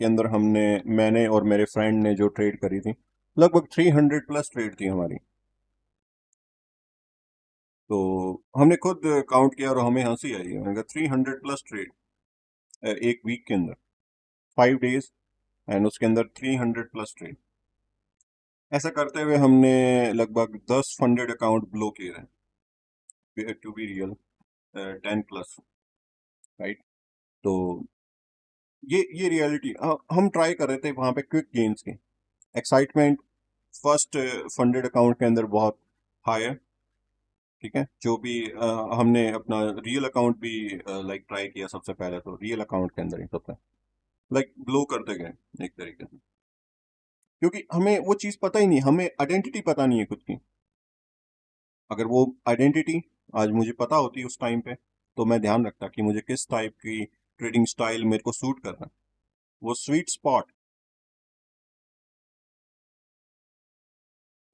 के अंदर मैंने और मेरे फ्रेंड ने जो ट्रेड करी थी, लगभग 300 प्लस ट्रेड थी हमारी। तो हमने खुद काउंट किया और हमें हंसी आई। मैंने कहा 300 प्लस ट्रेड एक वीक के अंदर, 5 डेज, एंड उसके अंदर 300 प्लस ट्रेड। ऐसा करते हुए हमने लगभग 10 फंडेड अकाउंट ब्लो किए हैं, to be real 10 plus. Right, तो ये रियलिटी हम ट्राई कर रहे थे वहां पे क्विक गेन्स की, एक्साइटमेंट फर्स्ट फंडेड अकाउंट के अंदर बहुत हाई है। ठीक है, जो भी हमने अपना रियल अकाउंट भी लाइक ट्राई किया, सबसे पहले तो रियल अकाउंट के अंदर ही सबसे लाइक ग्लो करते गए एक तरीके से, क्योंकि हमें वो चीज पता ही नहीं, हमें आइडेंटिटी पता नहीं है खुद की। अगर वो आइडेंटिटी आज मुझे पता होती उस टाइम पे, तो मैं ध्यान रखता कि मुझे किस टाइप की ट्रेडिंग स्टाइल मेरे को सूट करना है, वो स्वीट स्पॉट।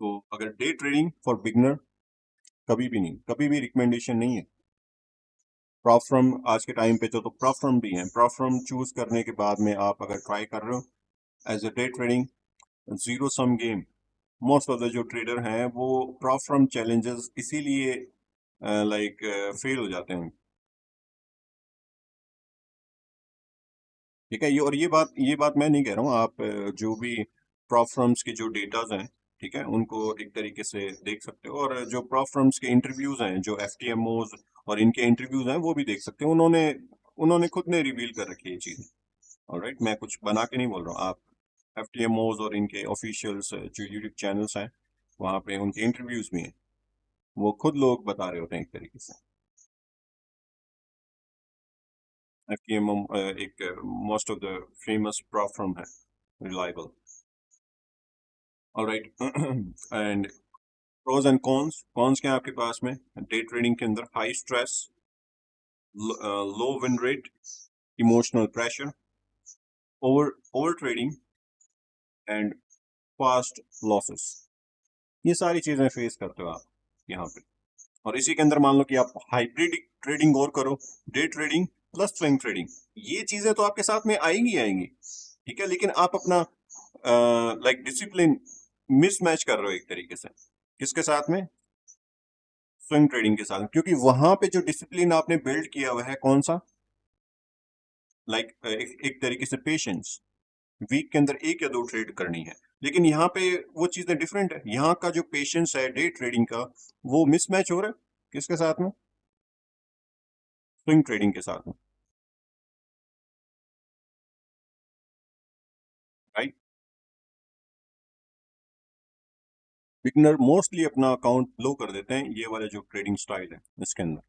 तो अगर डे ट्रेडिंग फॉर बिगनर, कभी भी नहीं, कभी भी रिकमेंडेशन नहीं है। प्रॉप फर्म आज के टाइम पे तो प्रॉप फर्म भी है, प्रॉप फर्म चूज करने के बाद में आप अगर ट्राई कर रहे हो as a day trading, zero sum game. Most of the जो ट्रेडर हैं वो प्रॉप फर्म चैलेंजेस इसीलिए लाइक फेल हो जाते हैं। ठीक है, ये बात मैं नहीं कह रहा हूँ। आप जो भी प्रॉप फर्म्स की जो डेटाज हैं, ठीक है, उनको एक तरीके से देख सकते हो, और जो प्रॉप फर्म्स के इंटरव्यूज हैं, जो एफटीएमओज और इनके इंटरव्यूज हैं वो भी देख सकते हो। उन्होंने उन्होंने खुद ने रिवील कर रखी है ये चीज। ऑलराइट, मैं कुछ बना के नहीं बोल रहा हूँ। आप एफटीएमओज और इनके ऑफिशियल्स जो यूट्यूब चैनल्स हैं वहां पे उनके इंटरव्यूज भी हैं, वो खुद लोग बता रहे होते हैं एक तरीके से। FKM एक most of the famous prop firm है, reliable. Alright. And pros and cons, cons क्या है आपके पास में डे ट्रेडिंग के अंदर? High stress, low win rate, emotional pressure, over over trading and fast losses. ये सारी चीजें फेस करते हो आप यहाँ पे। और इसी के अंदर मान लो कि आप हाइब्रिड ट्रेडिंग और करो, day trading plus swing trading, ये चीजें तो आपके साथ में आएंगी आएंगी, ठीक है, लेकिन आप अपना लाइक डिसिप्लिन मिसमैच कर रहे हो एक तरीके से। किसके साथ में? स्विंग ट्रेडिंग के साथ, क्योंकि वहां पे जो डिसिप्लिन आपने बिल्ड किया हुआ है कौन सा? लाइक एक तरीके से पेशेंस, वीक के अंदर एक या दो ट्रेड करनी है। लेकिन यहाँ पे वो चीजें डिफरेंट है, यहाँ का जो पेशेंस है डे ट्रेडिंग का वो मिसमैच हो रहा है किसके साथ में? स्विंग ट्रेडिंग के साथ में, राइट। बिगनर मोस्टली अपना अकाउंट लो कर देते हैं, ये वाला जो ट्रेडिंग स्टाइल है इसके अंदर।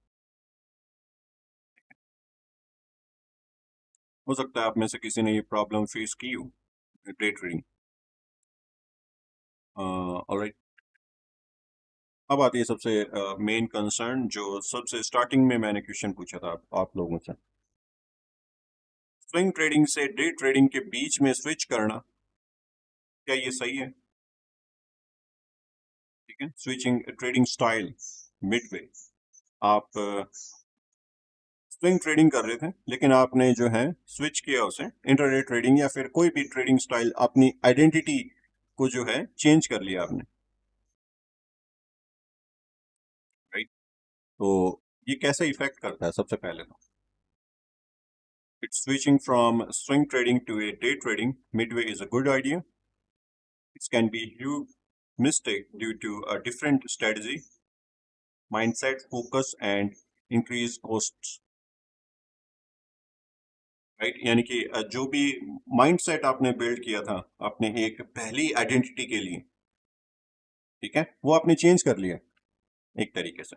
हो सकता है आप में से किसी ने ये प्रॉब्लम फेस की हो डे ट्रेडिंग। ऑलराइट। अब आती है सबसे मेन कंसर्न, जो सबसे स्टार्टिंग में मैंने क्वेश्चन पूछा था आप लोगों से। स्विंग ट्रेडिंग से डे ट्रेडिंग के बीच में स्विच करना, क्या ये सही है? ठीक है, स्विचिंग ट्रेडिंग स्टाइल मिडवे, आप स्विंग ट्रेडिंग कर रहे थे लेकिन आपने जो है स्विच किया उसे इंटरडे ट्रेडिंग, या फिर कोई भी ट्रेडिंग स्टाइल, अपनी आइडेंटिटी को जो है चेंज कर लिया आपने, राइट। तो ये कैसे इफेक्ट करता है? सबसे पहले तो it's switching from swing trading to a day trading midway is a good idea. It can be huge mistake due to a different strategy, mindset, focus and increased costs, right. यानी कि जो भी mindset आपने build किया था अपने एक पहली आइडेंटिटी के लिए, ठीक है, वो आपने चेंज कर लिया एक तरीके से।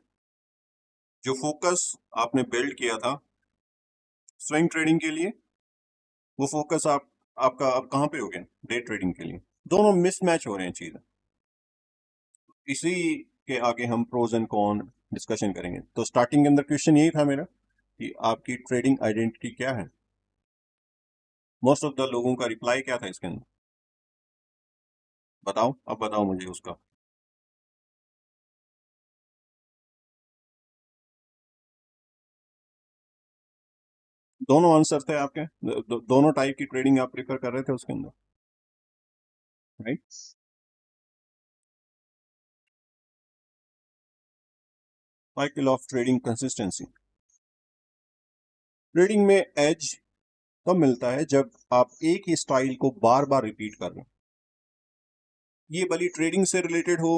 जो फोकस आपने बिल्ड किया था स्विंग ट्रेडिंग के लिए, वो फोकस आपका अब कहाँ पे हो गया? डे ट्रेडिंग के लिए। दोनों मिसमैच हो रहे हैं चीजें। इसी के आगे हम प्रोज एंड कॉन डिस्कशन करेंगे। तो स्टार्टिंग के अंदर क्वेश्चन यही था मेरा कि आपकी ट्रेडिंग आइडेंटिटी क्या है। मोस्ट ऑफ द लोगों का रिप्लाई क्या था इसके अंदर? बताओ, अब बताओ मुझे उसका। दोनों आंसर थे आपके, दोनों टाइप की ट्रेडिंग आप प्रिफर कर रहे थे उसके अंदर, right. Cycle of trading consistency. Trading में एज तब मिलता है जब आप एक ही स्टाइल को बार बार रिपीट कर रहे हो। ये भली ट्रेडिंग से रिलेटेड हो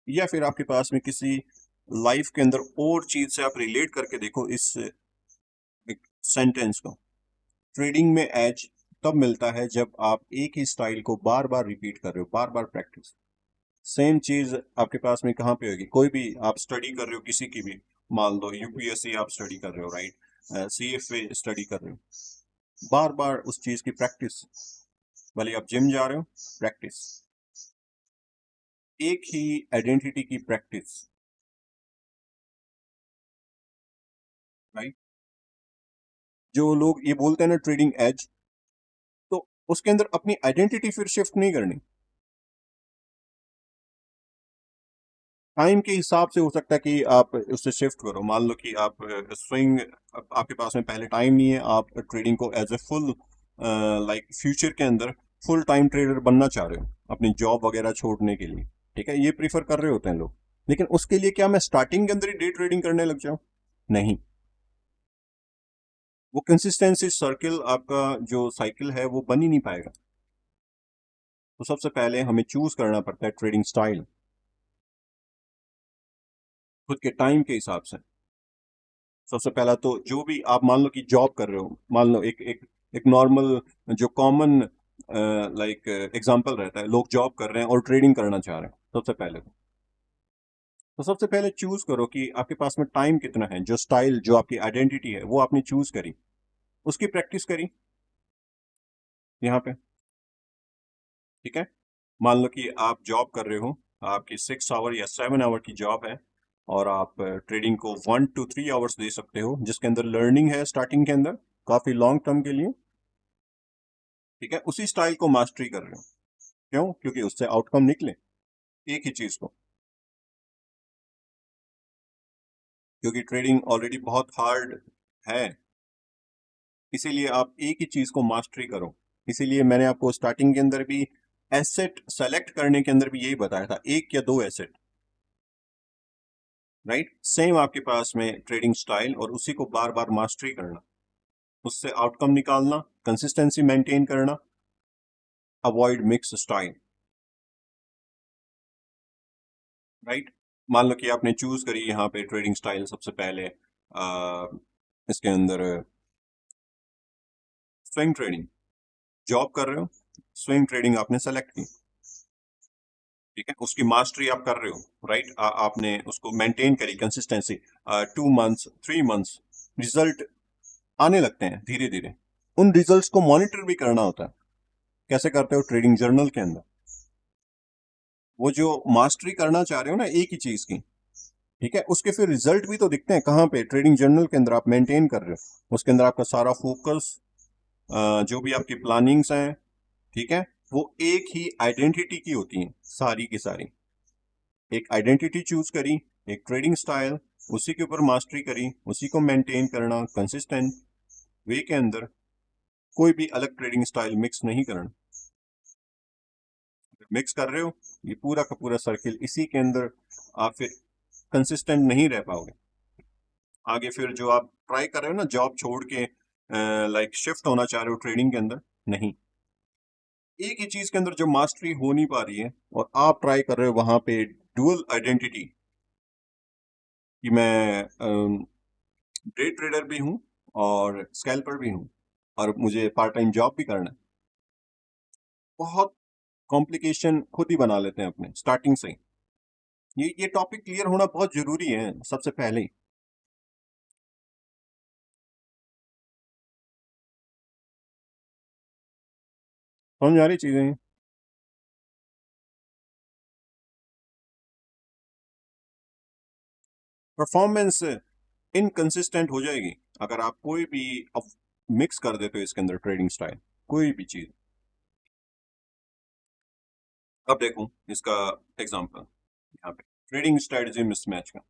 या फिर आपके पास में किसी लाइफ के अंदर और चीज से आप रिलेट करके देखो इस सेंटेंस को। ट्रेडिंग में एज तब मिलता है जब आप एक ही स्टाइल को बार बार रिपीट कर रहे हो, बार बार प्रैक्टिस। सेम चीज आपके पास में कहाँ पे होगी? कोई भी आप स्टडी कर रहे हो किसी की भी, मान लो यूपीएससी आप स्टडी कर रहे हो, राइट, सीएफए स्टडी कर रहे हो, बार बार उस चीज की प्रैक्टिस। भले आप जिम जा रहे हो, प्रैक्टिस। एक ही आइडेंटिटी की प्रैक्टिस, राइट। जो लोग ये बोलते हैं ना ट्रेडिंग एज, तो उसके अंदर अपनी आइडेंटिटी फिर शिफ्ट नहीं करनी। टाइम के हिसाब से हो सकता है कि आप उससे शिफ्ट करो। मान लो कि आप स्विंग, आपके पास में पहले टाइम नहीं है, आप ट्रेडिंग को as a full like future के अंदर फुल टाइम ट्रेडर बनना चाह रहे हो अपनी जॉब वगैरह छोड़ने के लिए, ठीक है, ये प्रीफर कर रहे होते हैं लोग। लेकिन उसके लिए क्या मैं स्टार्टिंग के अंदर ही डे ट्रेडिंग करने लग जाऊं? नहीं। वो कंसिस्टेंसी सर्किल, आपका जो साइकिल है वो बन ही नहीं पाएगा। तो सबसे पहले हमें चूज करना पड़ता है ट्रेडिंग स्टाइल खुद के टाइम के हिसाब से। सबसे पहला तो जो भी आप मान लो कि जॉब कर रहे हो, मान लो एक एक एक नॉर्मल जो कॉमन लाइक एग्जांपल रहता है, लोग जॉब कर रहे हैं और ट्रेडिंग करना चाह रहे हैं, सबसे पहले तो सबसे पहले चूज करो कि आपके पास में टाइम कितना है। जो स्टाइल, जो आपकी आइडेंटिटी है, वो आपने चूज करी, उसकी प्रैक्टिस करी यहाँ पे। ठीक है, मान लो कि आप जॉब कर रहे हो, आपकी 6 आवर या 7 आवर की जॉब है, और आप ट्रेडिंग को 1 to 3 आवर्स दे सकते हो, जिसके अंदर लर्निंग है स्टार्टिंग के अंदर काफी लॉन्ग टर्म के लिए। ठीक है, उसी स्टाइल को मास्टरी कर रहे हो। क्यों? क्योंकि उससे आउटकम निकले एक ही चीज को। क्योंकि ट्रेडिंग ऑलरेडी बहुत हार्ड है, इसीलिए आप एक ही चीज को मास्टरी करो। इसीलिए मैंने आपको स्टार्टिंग के अंदर भी एसेट सेलेक्ट करने के अंदर भी यही बताया था, एक या दो एसेट। राइट, सेम आपके पास में ट्रेडिंग स्टाइल, और उसी को बार बार मास्टरी करना, उससे आउटकम निकालना, कंसिस्टेंसी मेंटेन करना, अवॉइड मिक्स स्टाइल। राइट, मान लो कि आपने चूज करी यहाँ पे ट्रेडिंग स्टाइल सबसे पहले, इसके अंदर स्विंग ट्रेडिंग, जॉब कर रहे हो, स्विंग ट्रेडिंग आपने सेलेक्ट की। ठीक है, उसकी मास्टरी आप कर रहे हो। राइट, आपने उसको मेंटेन करी, कंसिस्टेंसी 2 मंथ्स 3 मंथ्स, रिजल्ट आने लगते हैं धीरे धीरे। उन रिजल्ट्स को मॉनिटर भी करना होता है। कैसे करते हो? ट्रेडिंग जर्नल के अंदर। वो जो मास्टरी करना चाह रहे हो ना एक ही चीज की, ठीक है, उसके फिर रिजल्ट भी तो दिखते हैं कहाँ पे? ट्रेडिंग जर्नल के अंदर आप मेंटेन कर रहे हो, उसके अंदर आपका सारा फोकस, जो भी आपकी प्लानिंग्स हैं, ठीक है, वो एक ही आइडेंटिटी की होती हैं सारी की सारी। एक आइडेंटिटी चूज करी, एक ट्रेडिंग स्टाइल, उसी के ऊपर मास्टरी करी, उसी को मेंटेन करना कंसिस्टेंट वे के अंदर। कोई भी अलग ट्रेडिंग स्टाइल मिक्स नहीं करना। मिक्स कर रहे हो, ये पूरा का पूरा सर्किल इसी के अंदर, आप फिर कंसिस्टेंट नहीं रह पाओगे। आगे फिर जो आप ट्राई कर रहे हो ना, जॉब छोड़ के लाइक शिफ्ट होना चाह रहे हो ट्रेडिंग के अंदर, नहीं, एक ही चीज के अंदर जो मास्टरी हो नहीं पा रही है, और आप ट्राई कर रहे हो वहां पे डुअल आइडेंटिटी, कि मैं डे ट्रेडर भी हूँ और स्कैल्पर भी हूँ, और मुझे पार्ट टाइम जॉब भी करना है। बहुत कॉम्प्लिकेशन खुद ही बना लेते हैं अपने स्टार्टिंग से ही। ये टॉपिक क्लियर होना बहुत जरूरी है सबसे पहले ही। समझ आ रही चीजें? परफॉर्मेंस इनकंसिस्टेंट हो जाएगी अगर आप कोई भी अब मिक्स कर देते हो इसके अंदर ट्रेडिंग स्टाइल, कोई भी चीज। अब देखो इसका एग्जांपल यहाँ पे, ट्रेडिंग स्ट्रेटजी मिसमैच का।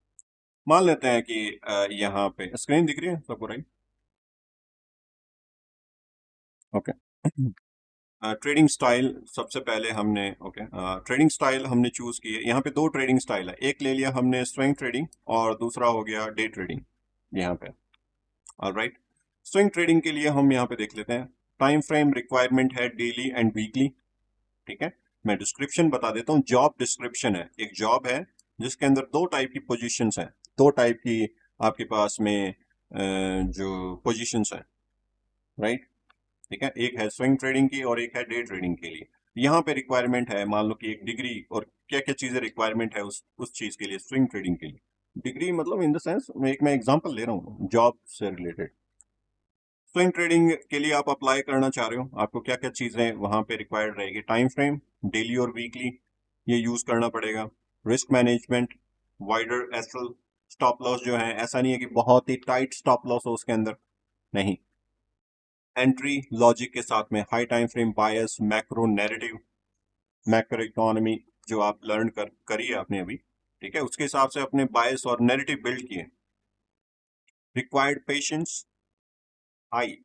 मान लेते हैं कि यहाँ पे स्क्रीन दिख रही है सबको? Right, okay. ट्रेडिंग स्टाइल सबसे पहले हमने, ओके, ट्रेडिंग स्टाइल हमने चूज की है। यहाँ पे दो ट्रेडिंग स्टाइल है, एक ले लिया हमने स्विंग ट्रेडिंग, और दूसरा हो गया डे ट्रेडिंग यहाँ पे। ऑलराइट, स्विंग ट्रेडिंग के लिए हम यहाँ पे देख लेते हैं। टाइम फ्रेम रिक्वायरमेंट है डेली एंड वीकली। ठीक है, मैं डिस्क्रिप्शन बता देता हूँ। जॉब डिस्क्रिप्शन है, एक जॉब है जिसके अंदर दो टाइप की पोजीशंस हैं, दो टाइप की आपके पास में जो पोजीशंस हैं। राइट, ठीक है, एक है स्विंग ट्रेडिंग की और एक है डे ट्रेडिंग के लिए। यहाँ पे रिक्वायरमेंट है, मान लो कि एक डिग्री, और क्या क्या चीजें रिक्वायरमेंट है उस चीज के लिए, स्विंग ट्रेडिंग के लिए। डिग्री मतलब इन द सेंस, मैं एग्जांपल ले रहा हूँ जॉब से रिलेटेड। स्विंग ट्रेडिंग के लिए आप अप्लाई करना चाह रहे हो, आपको क्या क्या चीजें वहां पे रिक्वायर्ड रहेगी? टाइम फ्रेम डेली और वीकली, ये यूज करना पड़ेगा। Risk management, wider SL, stop loss जो है, ऐसा नहीं है कि बहुत ही टाइट स्टॉप लॉस हो उसके अंदर, नहीं। एंट्री लॉजिक के साथ में हाई टाइम फ्रेम बायस, मैक्रो नैरेटिव, मैक्रो इकोनॉमी जो आप लर्न करिए आपने अभी, ठीक है, उसके हिसाब से अपने बायस और नैरेटिव बिल्ड किए। Required patience, high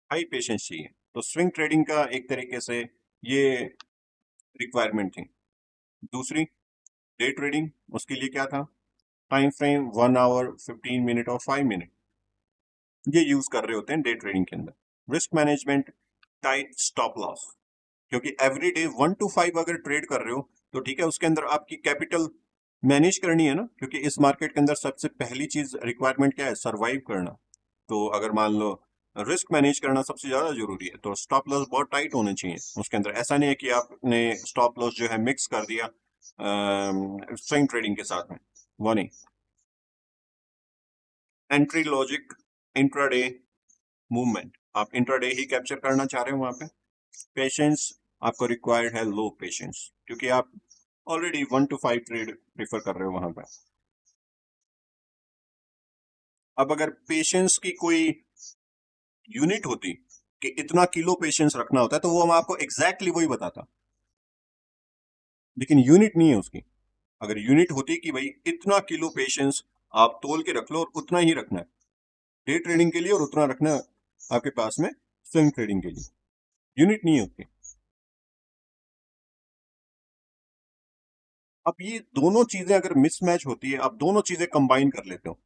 high patience चाहिए। तो स्विंग ट्रेडिंग का एक तरीके से ये रिक्वायरमेंट थी। दूसरी डे ट्रेडिंग, उसके लिए क्या था? टाइम फ्रेम 1 आवर 15 मिनट और 5 मिनट, ये यूज कर रहे होते हैं डे ट्रेडिंग के अंदर। Risk management, tight stop loss, क्योंकि एवरी डे 1 to 5 अगर ट्रेड कर रहे हो तो ठीक है, उसके अंदर आपकी कैपिटल मैनेज करनी है ना, क्योंकि इस मार्केट के अंदर सबसे पहली चीज रिक्वायरमेंट क्या है? सरवाइव करना। तो अगर मान लो रिस्क मैनेज करना सबसे ज्यादा जरूरी है, तो स्टॉप लॉस बहुत टाइट होने चाहिए उसके अंदर। ऐसा नहीं है कि आपने स्टॉप लॉस जो है मिक्स कर दिया स्विंग ट्रेडिंग के साथ में, वो नहीं। एंट्री लॉजिक, इंट्राडे मूवमेंट, आप इंट्राडे ही कैप्चर करना चाह रहे हो वहां पे। पेशेंस आपको रिक्वायर्ड है, लो पेशेंस, क्योंकि आप ऑलरेडी 1 to 5 ट्रेड प्रेफर कर रहे हो वहां पर। अब अगर पेशेंस की कोई यूनिट होती कि इतना किलो पेशेंस रखना होता है, तो वो हम आपको एग्जैक्टली वही बताता, लेकिन यूनिट नहीं है उसकी। अगर यूनिट होती कि भाई इतना किलो पेशेंस आप तोल के रख लो और उतना ही रखना है डे ट्रेडिंग के लिए, और उतना रखना है आपके पास में स्विंग ट्रेडिंग के लिए, यूनिट नहीं है उसकी। अब ये दोनों चीजें अगर मिसमैच होती है, आप दोनों चीजें कंबाइन कर लेते हो,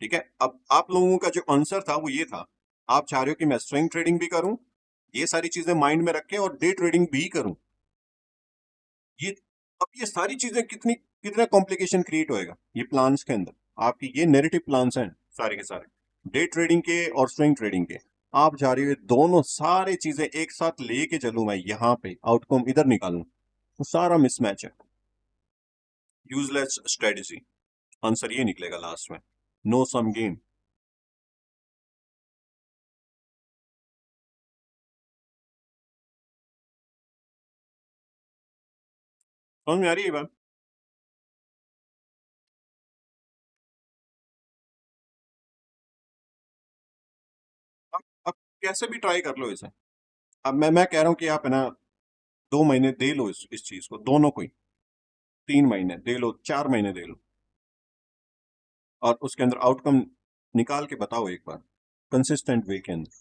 ठीक है। अब आप लोगों का जो आंसर था वो ये था, आप चाह रहे हो कि मैं स्विंग ट्रेडिंग भी करूं, ये सारी चीजें माइंड में रख के, और डे ट्रेडिंग भी करूं। ये अब ये सारी चीजें कितनी कितना कॉम्प्लिकेशन क्रिएट होएगा ये प्लान्स के अंदर। आपकी ये नेरेटिव प्लान्स हैं सारे के सारे, डे ट्रेडिंग के और स्विंग ट्रेडिंग के। आप जा रहे हो दोनों सारे चीजें एक साथ लेके चलूं मैं, यहाँ पे आउटकम इधर निकालूं, तो सारा मिसमैच है। यूजलेस स्ट्रेटेजी, आंसर ये निकलेगा लास्ट में, नो सम गेम। समझ में आ रही है ये बात? आप कैसे भी ट्राई कर लो इसे। अब मैं कह रहा हूँ कि आप है ना 2 महीने दे लो इस चीज को, दोनों को ही। 3 महीने दे लो, 4 महीने दे लो, और उसके अंदर आउटकम निकाल के बताओ एक बार, कंसिस्टेंट वे के अंदर।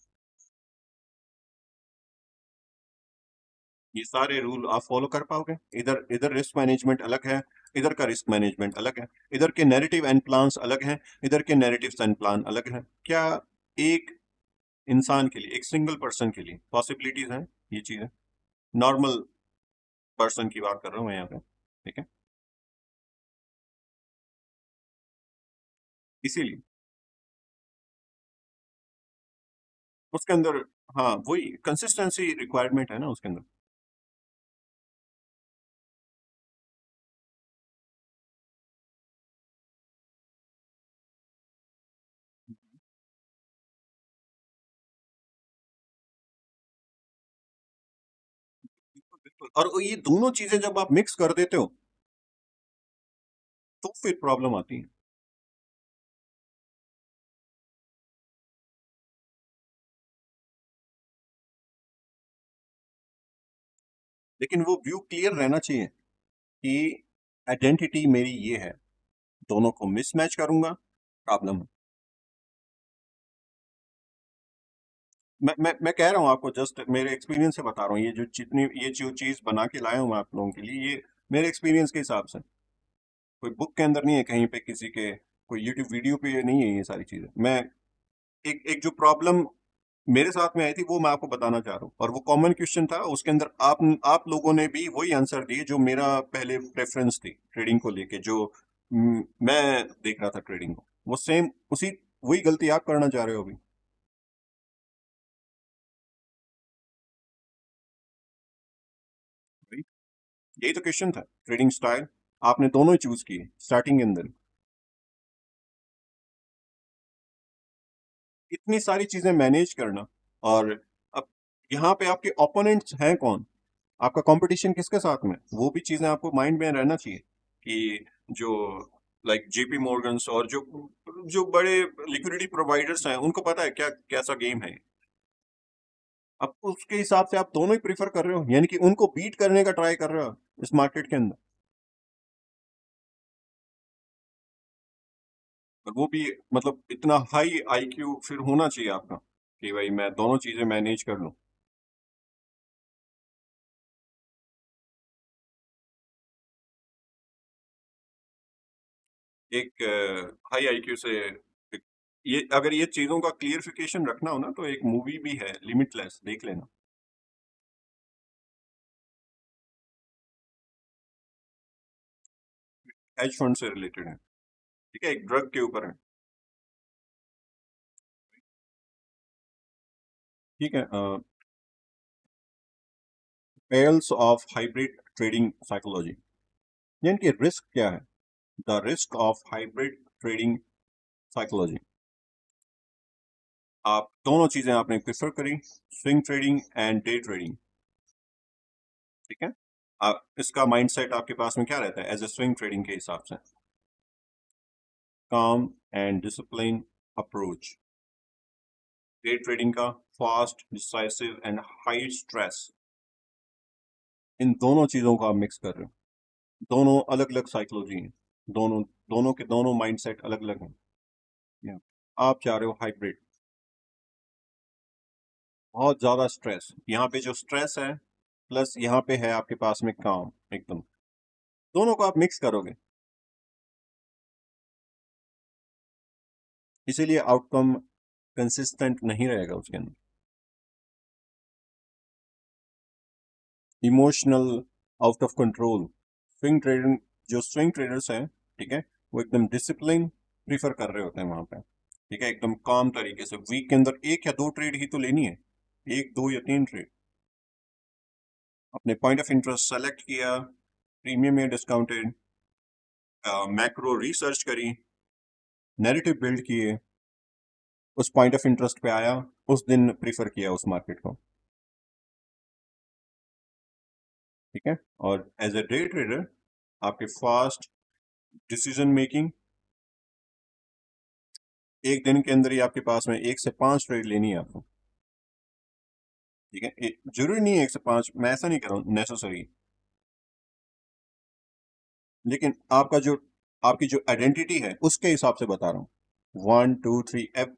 ये सारे रूल आप फॉलो कर पाओगे? इधर इधर रिस्क मैनेजमेंट अलग है, इधर का रिस्क मैनेजमेंट अलग है, इधर के नैरेटिव एंड प्लान्स अलग हैं, इधर के नैरेटिव्स एंड प्लान अलग हैं। क्या एक इंसान के लिए, एक सिंगल पर्सन के लिए पॉसिबिलिटीज हैं ये चीजें? नॉर्मल पर्सन की बात कर रहा हूँ मैं यहाँ पे, ठीक है। इसीलिए उसके अंदर, हाँ वही कंसिस्टेंसी रिक्वायरमेंट है ना उसके अंदर। बिल्कुल बिल्कुल, और ये दोनों चीजें जब आप मिक्स कर देते हो तो फिर प्रॉब्लम आती है। लेकिन वो व्यू क्लियर रहना चाहिए कि आइडेंटिटी मेरी ये है, दोनों को मिसमैच करूंगा, प्रॉब्लम है। मैं कह रहा हूँ आपको, जस्ट मेरे एक्सपीरियंस से बता रहा हूँ, ये जो चीज बना के लाया हूँ मैं आप लोगों के लिए, ये मेरे एक्सपीरियंस के हिसाब से, कोई बुक के अंदर नहीं है, कहीं पे किसी के कोई यूट्यूब वीडियो पे नहीं है ये सारी चीजें। मैं एक एक जो प्रॉब्लम मेरे साथ में आई थी वो मैं आपको बताना चाह रहा हूँ, और वो कॉमन क्वेश्चन था उसके अंदर, आप लोगों ने भी वही आंसर दिए जो मेरा पहले प्रेफरेंस थी ट्रेडिंग को लेके, जो मैं देख रहा था ट्रेडिंग को, वो सेम उसी वही गलती आप करना चाह रहे हो अभी। Right? यही तो क्वेश्चन था, ट्रेडिंग स्टाइल आपने दोनों ही चूज किए स्टार्टिंग के अंदर। इतनी सारी चीजें मैनेज करना, और अब यहाँ पे आपके ओपोनेंट्स हैं कौन, आपका कंपटीशन किसके साथ में, वो भी चीजें आपको माइंड में रहना चाहिए कि जो लाइक जेपी मॉर्गन्स और जो जो बड़े लिक्विडिटी प्रोवाइडर्स हैं, उनको पता है क्या कैसा गेम है। अब उसके हिसाब से आप दोनों ही प्रीफर कर रहे हो, यानी कि उनको बीट करने का ट्राई कर रहे हो इस मार्केट के अंदर। और वो भी मतलब इतना हाई आईक्यू फिर होना चाहिए आपका कि भाई मैं दोनों चीजें मैनेज कर लूं। एक हाई आईक्यू से ये अगर ये चीजों का क्लियरिफिकेशन रखना हो ना, तो एक मूवी भी है लिमिटलेस, देख लेना। हेज फंड से रिलेटेड है, ठीक है, एक ड्रग के ऊपर है। ठीक है। Pairs of hybrid trading psychology, यानी कि रिस्क क्या है, the risk of hybrid trading psychology. आप दोनों चीजें आपने प्रेफर करी, swing trading and day trading. ठीक है। आप इसका माइंडसेट आपके पास में क्या रहता है एज ए स्विंग ट्रेडिंग के हिसाब से, काम and discipline approach. Day trading का fast, decisive and high stress. इन दोनों चीजों को आप मिक्स कर रहे हो। दोनों अलग अलग साइकोलॉजी हैं, दोनों दोनों के दोनों माइंडसेट अलग अलग हैं। Yeah. आप चाह रहे हो हाइब्रिड, बहुत ज्यादा स्ट्रेस, यहाँ पे जो स्ट्रेस है प्लस यहाँ पे है आपके पास में काम एकदम, दोनों को आप मिक्स करोगे, इसीलिए आउटकम कंसिस्टेंट नहीं रहेगा उसके अंदर। Emotional, out of control. Swing trader, जो स्विंग ट्रेडर्स हैं, ठीक है, वो एकदम डिसिप्लिन प्रीफर कर रहे होते हैं वहां पे। ठीक है, एकदम काम तरीके से वीक के अंदर एक या दो ट्रेड ही तो लेनी है, एक दो या तीन ट्रेड। अपने पॉइंट ऑफ इंटरेस्ट सेलेक्ट किया, प्रीमियम या डिस्काउंटेड, मैक्रो रिसर्च करी, नैरेटिव बिल्ड किए, उस पॉइंट ऑफ इंटरेस्ट पे आया, उस दिन प्रीफर किया उस मार्केट को। ठीक है। और एज ए डे ट्रेडर आपके फास्ट डिसीजन मेकिंग, एक दिन के अंदर ही आपके पास में 1 से 5 ट्रेड लेनी है आपको। ठीक है, जरूरी नहीं है 1 से 5, मैं ऐसा नहीं कर रहा हूँ नेसेसरी, लेकिन आपकी जो आइडेंटिटी है उसके हिसाब से बता रहा हूँ। 1 2 3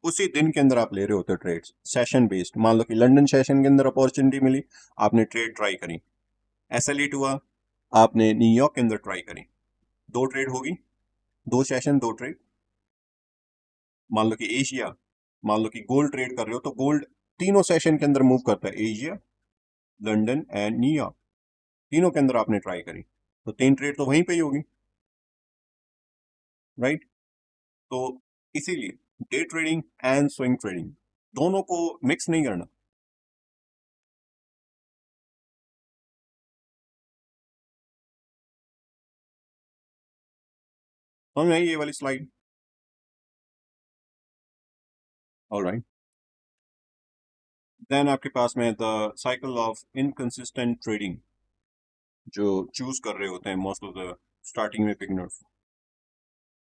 उसी दिन के अंदर आप ले रहे होते हो ट्रेड्स, सेशन बेस्ड। मान लो कि लंदन सेशन के अंदर अपॉर्चुनिटी मिली, आपने ट्रेड ट्राई करी। एसएलईट हुआ, आपने न्यूयॉर्क के अंदर ट्राई करी, 2 ट्रेड होगी, 2 सेशन 2 ट्रेड। मान लो कि एशिया, मान लो कि गोल्ड ट्रेड कर रहे हो, तो गोल्ड तीनों सेशन के अंदर मूव करता है, एशिया, लंदन एंड न्यूयॉर्क, तीनों के अंदर आपने ट्राई करी, तो 3 ट्रेड तो वहीं पे ही होगी, राइट। तो इसीलिए day trading and swing trading दोनों को मिक्स नहीं करना। समझ में आई ये वाली स्लाइड? ऑलराइट। देन आपके पास में the cycle of inconsistent trading, जो चूज कर रहे होते हैं मोस्ट ऑफ द स्टार्टिंग में बिगिनर्स।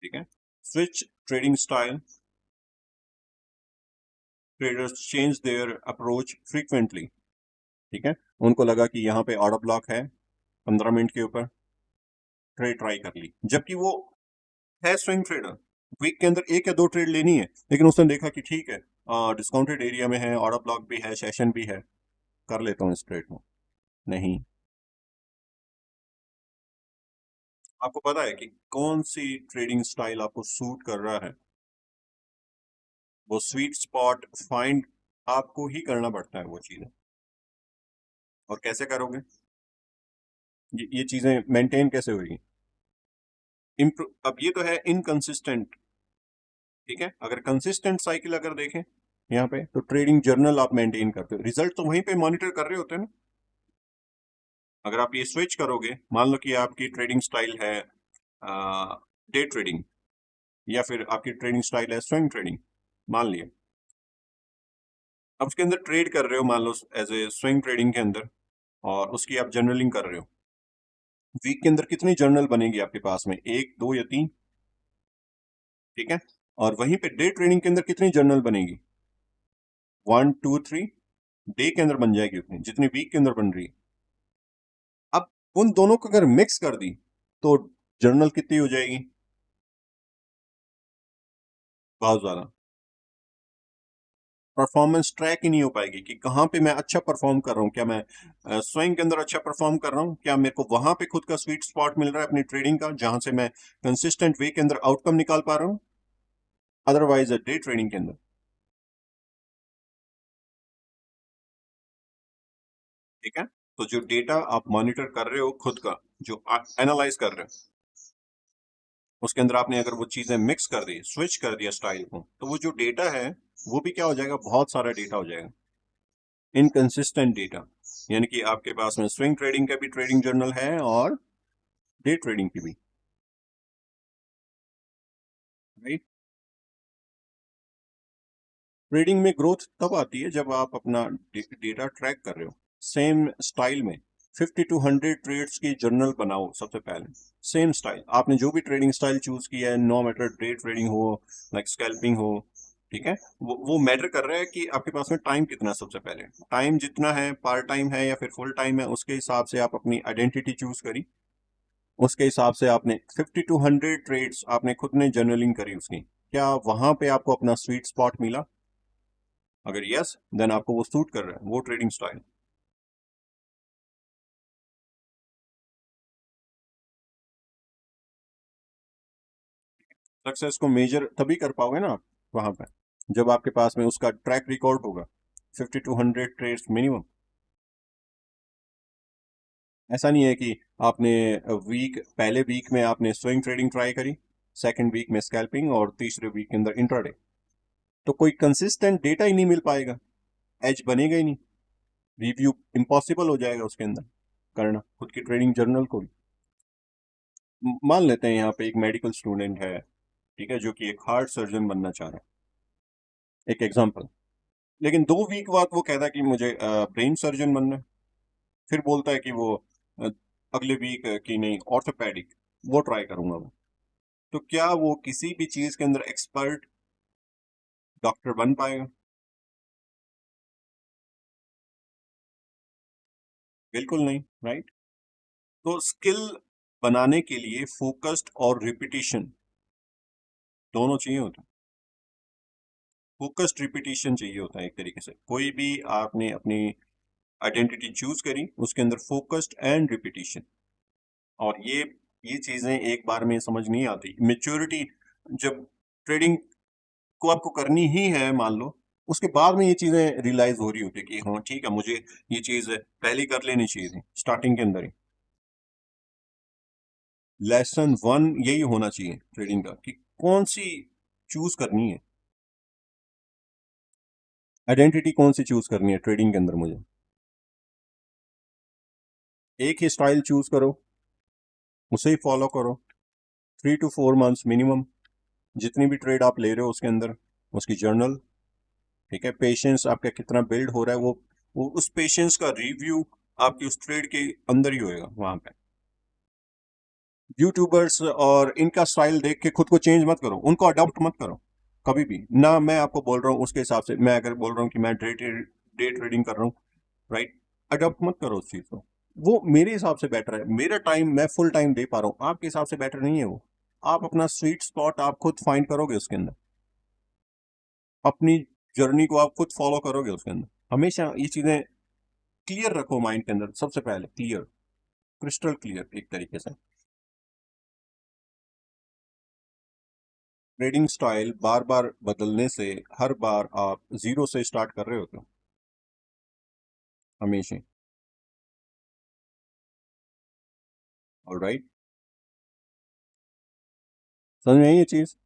ठीक है। Switch trading style, traders change their approach frequently. ठीक है, उनको लगा कि यहाँ पे ऑर्डर ब्लॉक है 15 मिनट के ऊपर, ट्रेड ट्राई कर ली, जबकि वो है स्विंग ट्रेडर, वीक के अंदर एक या दो ट्रेड लेनी है, लेकिन उसने देखा कि ठीक है डिस्काउंटेड एरिया में है, ऑर्डर ब्लॉक भी है, सेशन भी है, कर लेता हूँ इस ट्रेड को। नहीं, आपको पता है कि कौन सी ट्रेडिंग स्टाइल आपको सूट कर रहा है, वो स्वीट स्पॉट फाइंड आपको ही करना पड़ता है वो चीजें। और कैसे करोगे, ये चीजें मेंटेन कैसे होगी? अब ये तो है इनकंसिस्टेंट। ठीक है, अगर कंसिस्टेंट साइकिल अगर देखें यहाँ पे, तो ट्रेडिंग जर्नल आप मेंटेन करते हो, रिजल्ट तो वहीं पे मॉनिटर कर रहे होते हैं ना। अगर आप ये स्विच करोगे, मान लो कि आपकी ट्रेडिंग स्टाइल है डे ट्रेडिंग, या फिर आपकी ट्रेडिंग स्टाइल है स्विंग ट्रेडिंग, मान लिया, अब उसके अंदर ट्रेड कर रहे हो, मान लो एज ए स्विंग ट्रेडिंग के अंदर, और उसकी आप जर्नलिंग कर रहे हो, वीक के अंदर कितनी जर्नल बनेगी आपके पास में, एक दो या तीन? ठीक है। और वहीं पे डे ट्रेडिंग के अंदर कितनी जर्नल बनेगी, 1 2 3, डे के अंदर बन जाएगी उतनी जितनी वीक के अंदर बन रही है। अब उन दोनों को अगर मिक्स कर दी तो जर्नल कितनी हो जाएगी, बहुत ज्यादा। परफॉर्मेंस ट्रैक ही नहीं हो पाएगी कि कहाँ पे मैं अच्छा परफॉर्म कर रहा हूँ, क्या मैं स्विंग के अंदर अच्छा परफॉर्म कर रहा हूँ, क्या मेरे को वहां पे खुद का स्वीट स्पॉट मिल रहा है अपनी ट्रेडिंग का, जहां से मैं कंसिस्टेंट वे के अंदर आउटकम निकाल पा रहा हूँ, अदरवाइज डे ट्रेडिंग के अंदर। ठीक है। तो जो डेटा आप मॉनिटर कर रहे हो खुद का, जो एनालाइज कर रहे हो, उसके अंदर आपने अगर वो चीजें मिक्स कर दी, स्विच कर दिया स्टाइल को, तो वो जो डेटा है वो भी क्या हो जाएगा, बहुत सारा डेटा हो जाएगा। इनकंसिस्टेंट डेटा, यानी कि आपके पास में स्विंग ट्रेडिंग का भी ट्रेडिंग जर्नल है और डे ट्रेडिंग की भी, राइट। ट्रेडिंग में ग्रोथ तब आती है जब आप अपना डेटा ट्रैक कर रहे हो। सेम स्टाइल में 50 टू 100 ट्रेड्स की जर्नल बनाओ सबसे पहले। सेम स्टाइल, आपने जो भी ट्रेडिंग स्टाइल चूज किया है, नो मैटर डे ट्रेडिंग हो, लाइक स्कैल्पिंग हो, ठीक है, वो मैटर कर रहा है कि आपके पास में टाइम कितना है। सबसे पहले टाइम जितना है, पार्ट टाइम है या फिर फुल टाइम है, उसके हिसाब से आप अपनी आइडेंटिटी चूज करी। उसके हिसाब से आपने 50 टू 100 ट्रेड्स आपने खुद ने जर्नलिंग करी उसकी। क्या वहां पे आपको अपना स्वीट स्पॉट मिला? अगर यस, देन आपको वो सूट कर रहा है, वो ट्रेडिंग स्टाइल। सक्सेस को मेजर तभी कर पाओगे ना आप वहां पे, जब आपके पास में उसका ट्रैक रिकॉर्ड होगा। 50 टू 100 ट्रेड्स मिनिमम। ऐसा नहीं है कि आपने पहले वीक में आपने स्विंग ट्रेडिंग ट्राई करी, सेकंड वीक में स्कैल्पिंग और तीसरे वीक के अंदर इंट्राडे, तो कोई कंसिस्टेंट डेटा ही नहीं मिल पाएगा, एज बनेगा ही नहीं, रिव्यू इम्पॉसिबल हो जाएगा उसके अंदर करना खुद की ट्रेडिंग जर्नल को भी। मान लेते हैं यहाँ पे एक मेडिकल स्टूडेंट है, ठीक है, जो कि एक हार्ट सर्जन बनना चाह रहा है, एक एग्जांपल। लेकिन 2 वीक बाद वो कहता है कि मुझे ब्रेन सर्जन बनना है। फिर बोलता है कि वो अ, अगले वीक की नहीं, ऑर्थोपेडिक वो ट्राई करूंगा मैं। तो क्या वो किसी भी चीज के अंदर एक्सपर्ट डॉक्टर बन पाएगा? बिल्कुल नहीं, राइट। तो स्किल बनाने के लिए फोकस्ड और रिपीटिशन दोनों चाहिए होता है। फोकस्ड रिपीटिशन चाहिए होता है, एक तरीके से कोई भी आपने अपनी आइडेंटिटी चूज करी, उसके अंदर फोकस्ड एंड रिपीटिशन। और ये चीजें एक बार में समझ नहीं आती। मेच्योरिटी जब ट्रेडिंग को आपको करनी ही है, मान लो, उसके बाद में ये चीजें रियलाइज हो रही होती है कि हाँ ठीक है, मुझे ये चीज पहले ही कर लेनी चाहिए थी स्टार्टिंग के अंदर ही। लेसन वन यही होना चाहिए ट्रेडिंग का, कि कौन सी चूज करनी है, आइडेंटिटी कौन सी चूज करनी है ट्रेडिंग के अंदर मुझे। एक ही स्टाइल चूज करो, उसे ही फॉलो करो, 3 टू 4 मंथ्स मिनिमम, जितनी भी ट्रेड आप ले रहे हो उसके अंदर उसकी जर्नल, ठीक है। पेशेंस आपका कितना बिल्ड हो रहा है, वो उस पेशेंस का रिव्यू आपकी उस ट्रेड के अंदर ही होएगा वहां पे। यूट्यूबर्स और इनका स्टाइल देख के खुद को चेंज मत करो, उनको अडॉप्ट मत करो कभी भी ना। मैं आपको बोल रहा हूँ उसके हिसाब से, मैं अगर बोल रहा हूँ कि मैं डे ट्रेडिंग कर रहा हूँ, राइट, अडॉप्ट मत करो उस चीज को। वो मेरे हिसाब से बेटर है, मेरा टाइम मैं फुल टाइम दे पा रहा हूँ, आपके हिसाब से बेटर नहीं है वो। आप अपना स्वीट स्पॉट आप खुद फाइंड करोगे उसके अंदर, अपनी जर्नी को आप खुद फॉलो करोगे उसके अंदर। हमेशा ये चीजें क्लियर रखो माइंड के अंदर, सबसे पहले क्लियर, क्रिस्टल क्लियर एक तरीके से। ट्रेडिंग स्टाइल बार बार बदलने से हर बार आप जीरो से स्टार्ट कर रहे होते हो, हमेशा। ऑलराइट, समझ में आई ये चीज?